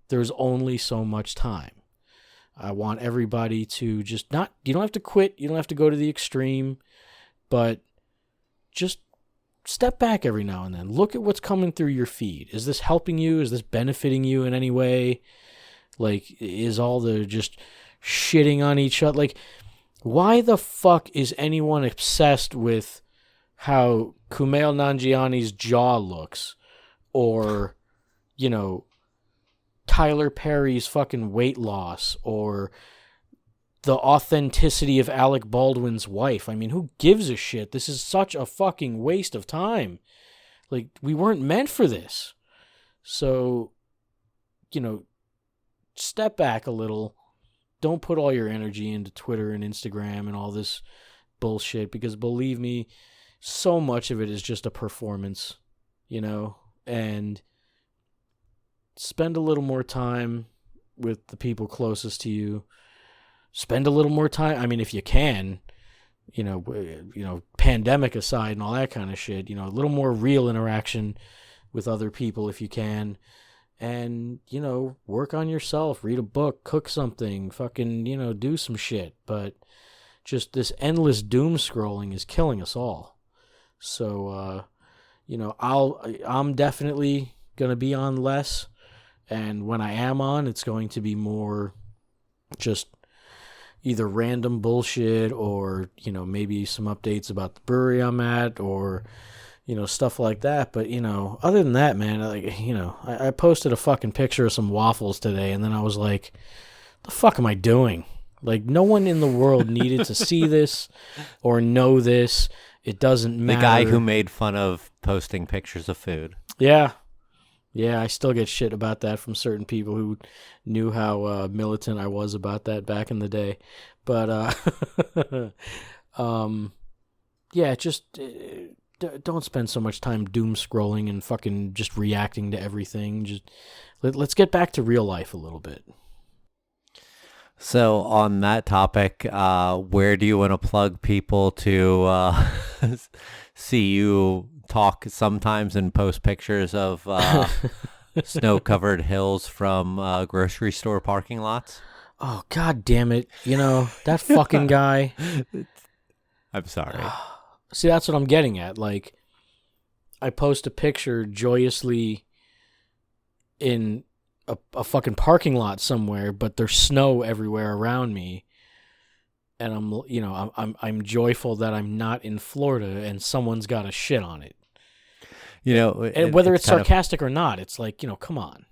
there's only so much time. I want everybody to just you don't have to quit. You don't have to go to the extreme, but just step back every now and then. Look at what's coming through your feed. Is this helping you? Is this benefiting you in any way? Like, is all the just shitting on each other? Like, why the fuck is anyone obsessed with how Kumail Nanjiani's jaw looks, or, Tyler Perry's fucking weight loss, or the authenticity of Alec Baldwin's wife? I mean, who gives a shit? This is such a fucking waste of time. Like, we weren't meant for this. So, step back a little. Don't put all your energy into Twitter and Instagram and all this bullshit, because believe me, so much of it is just a performance, and spend a little more time with the people closest to you. Spend a little more time, I mean, if you can, pandemic aside and all that kind of shit, a little more real interaction with other people if you can. And, work on yourself, read a book, cook something, fucking, do some shit. But just this endless doom scrolling is killing us all. So, I'm definitely going to be on less. And when I am on, it's going to be more just either random bullshit or, maybe some updates about the brewery I'm at, or, stuff like that. But, other than that, man, I posted a fucking picture of some waffles today, and then I was like, the fuck am I doing? Like, no one in the world needed to see this or know this. It doesn't matter. The guy who made fun of posting pictures of food. Yeah. Yeah, I still get shit about that from certain people who knew how militant I was about that back in the day. But, yeah, just don't spend so much time doom scrolling and fucking just reacting to everything. Just let's get back to real life a little bit. So on that topic, where do you want to plug people to see you talk sometimes and post pictures of snow-covered hills from grocery store parking lots? Oh, god damn it. That fucking guy. I'm sorry. See, that's what I'm getting at. Like, I post a picture joyously in a fucking parking lot somewhere, but there's snow everywhere around me. And I'm joyful that I'm not in Florida and someone's got a shit on it. And whether it's sarcastic or not, it's like, come on.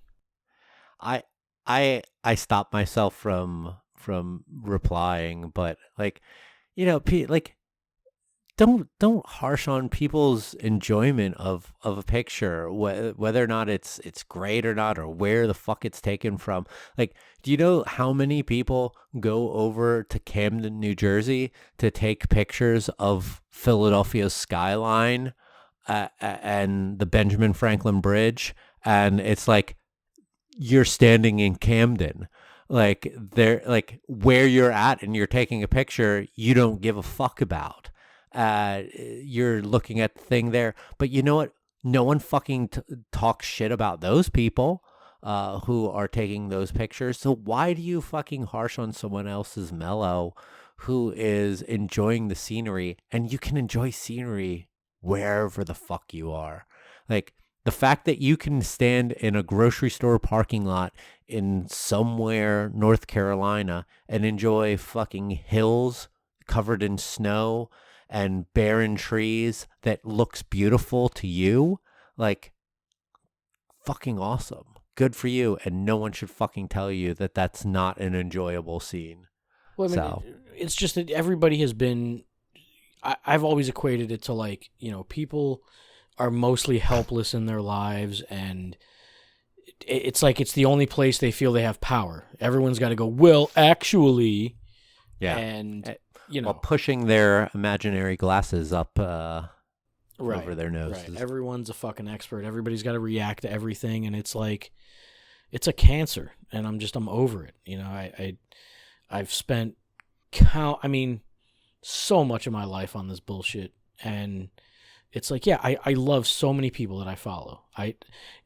I stopped myself from replying, but like, like don't harsh on people's enjoyment of a picture, whether or not it's great or not, or where the fuck it's taken from. Like, do you know how many people go over to Camden, New Jersey to take pictures of Philadelphia's skyline and the Benjamin Franklin Bridge? And it's like, you're standing in Camden, like they're like where you're at and you're taking a picture you don't give a fuck about. You're looking at the thing there, but you know what? No one fucking talks shit about those people who are taking those pictures. So why do you fucking harsh on someone else's mellow who is enjoying the scenery? And you can enjoy scenery wherever the fuck you are. Like, the fact that you can stand in a grocery store parking lot in somewhere North Carolina and enjoy fucking hills covered in snow and barren trees that looks beautiful to you, like, fucking awesome. Good for you. And no one should fucking tell you that that's not an enjoyable scene. Well, I mean, it's just that everybody has been, I've always equated it to like, people are mostly helpless in their lives, and it's like it's the only place they feel they have power. Everyone's got to go, well, actually, yeah, and while pushing their imaginary glasses up right, over their noses. Right. Everyone's a fucking expert. Everybody's got to react to everything, and it's like it's a cancer, and I'm over it. I've spent so much of my life on this bullshit, and it's like, yeah, I love so many people that I follow. I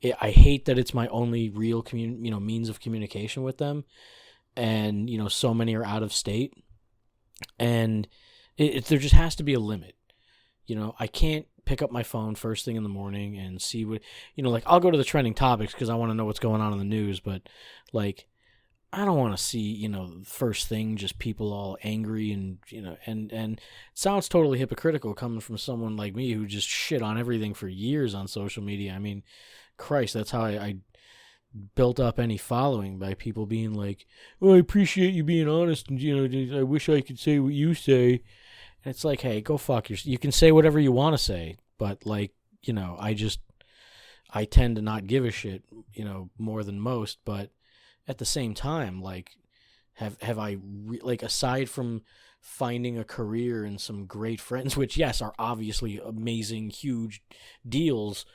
hate that it's my only real means of communication with them, and so many are out of state, and there just has to be a limit. I can't pick up my phone first thing in the morning and see what like I'll go to the trending topics because I want to know what's going on in the news, but like I don't want to see, first thing, just people all angry and it sounds totally hypocritical coming from someone like me who just shit on everything for years on social media. I mean, Christ, that's how I built up any following, by people being like, "Oh, I appreciate you being honest, and I wish I could say what you say." And it's like, hey, go fuck yourself. You can say whatever you want to say, but like, I tend to not give a shit, more than most, but at the same time, like, have I like, aside from finding a career and some great friends, which yes are obviously amazing, huge deals,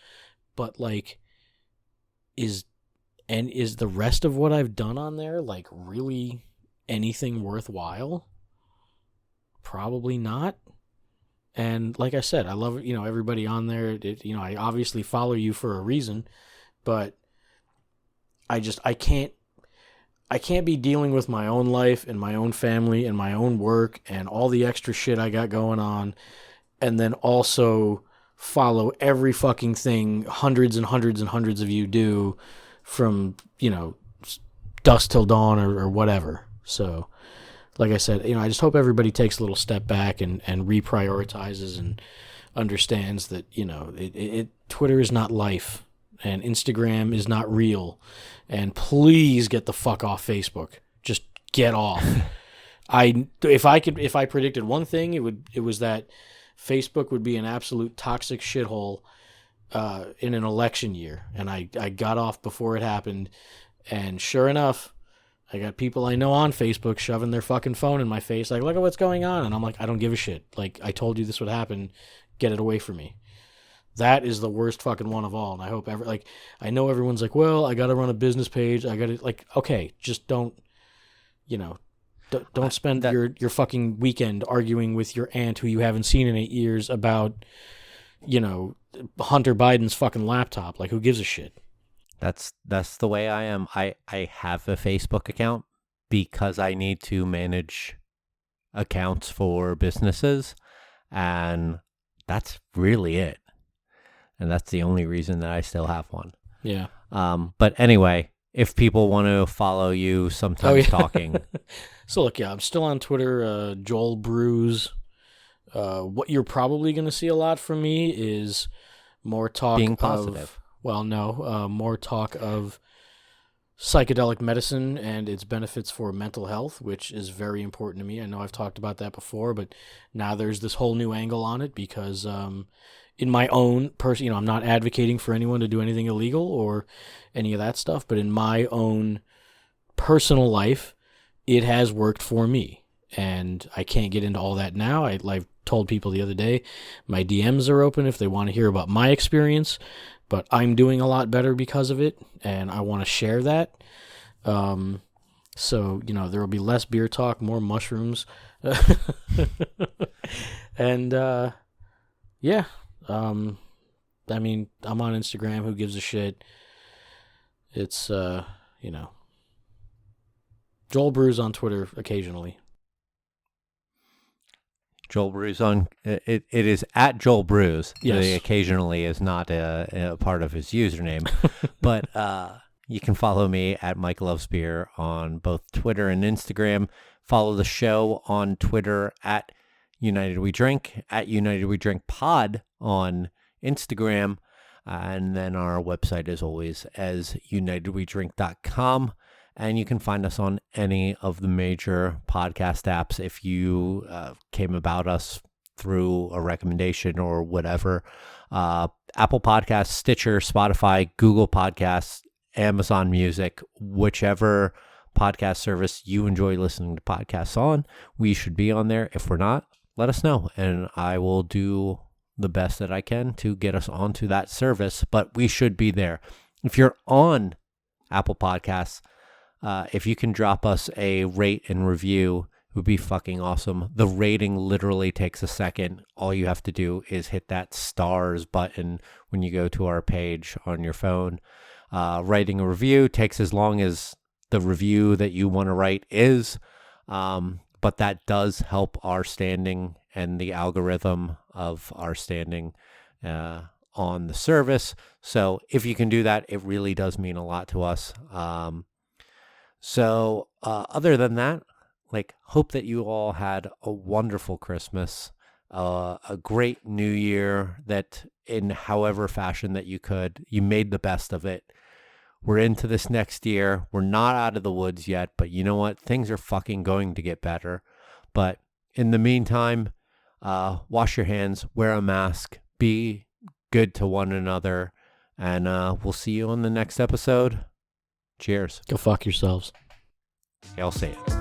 but like, is the rest of what I've done on there like really anything worthwhile? Probably not. And like I said, I love everybody on there. I obviously follow you for a reason, but I can't be dealing with my own life and my own family and my own work and all the extra shit I got going on, and then also follow every fucking thing hundreds and hundreds and hundreds of you do from, dusk till dawn or whatever. So, like I said, I just hope everybody takes a little step back and reprioritizes and understands that, Twitter is not life. And Instagram is not real. And please get the fuck off Facebook. Just get off. If I predicted one thing, it was that Facebook would be an absolute toxic shithole in an election year. And I got off before it happened. And sure enough, I got people I know on Facebook shoving their fucking phone in my face, like, look at what's going on. And I'm like, I don't give a shit. Like, I told you this would happen. Get it away from me. That is the worst fucking one of all. And I hope I know everyone's like, well, I got to run a business page. I got to, like, okay, just don't Don't spend your fucking weekend arguing with your aunt who you haven't seen in 8 years about, Hunter Biden's fucking laptop. Like, who gives a shit? That's the way I am. I have a Facebook account because I need to manage accounts for businesses, and that's really it. And that's the only reason that I still have one. Yeah. But anyway, if people want to follow you sometimes talking. So look, I'm still on Twitter, Joel Brews. What you're probably going to see a lot from me is more talk being positive. More talk of psychedelic medicine and its benefits for mental health, which is very important to me. I know I've talked about that before, but now there's this whole new angle on it because in my own person, I'm not advocating for anyone to do anything illegal or any of that stuff, but in my own personal life, it has worked for me. And I can't get into all that now. I've told people the other day, my DMs are open if they want to hear about my experience, but I'm doing a lot better because of it, and I want to share that. So, there will be less beer talk, more mushrooms. And, yeah. I'm on Instagram. Who gives a shit? It's, Joel Brews on Twitter occasionally. Joel Brews on it is at Joel Brews. Yes. The occasionally is not a part of his username, but you can follow me at Mike Loves Beer on both Twitter and Instagram. Follow the show on Twitter at United We Drink, at United We Drink Pod on Instagram, and then our website is always as unitedwedrink.com. And you can find us on any of the major podcast apps if you came about us through a recommendation or whatever. Apple Podcasts, Stitcher, Spotify, Google Podcasts, Amazon Music, whichever podcast service you enjoy listening to podcasts on, we should be on there. If we're not, let us know, and I will do the best that I can to get us onto that service, but we should be there. If you're on Apple Podcasts, if you can drop us a rate and review, it would be fucking awesome. The rating literally takes a second. All you have to do is hit that stars button when you go to our page on your phone. Writing a review takes as long as the review that you want to write is, but that does help our standing and the algorithm of our standing on the service. So if you can do that, it really does mean a lot to us. So other than that, hope that you all had a wonderful Christmas, a great New Year, that in however fashion that you could, you made the best of it. We're into this next year. We're not out of the woods yet, but you know what? Things are fucking going to get better. But in the meantime, wash your hands, wear a mask, be good to one another, and we'll see you on the next episode. Cheers. Go fuck yourselves. I'll say it.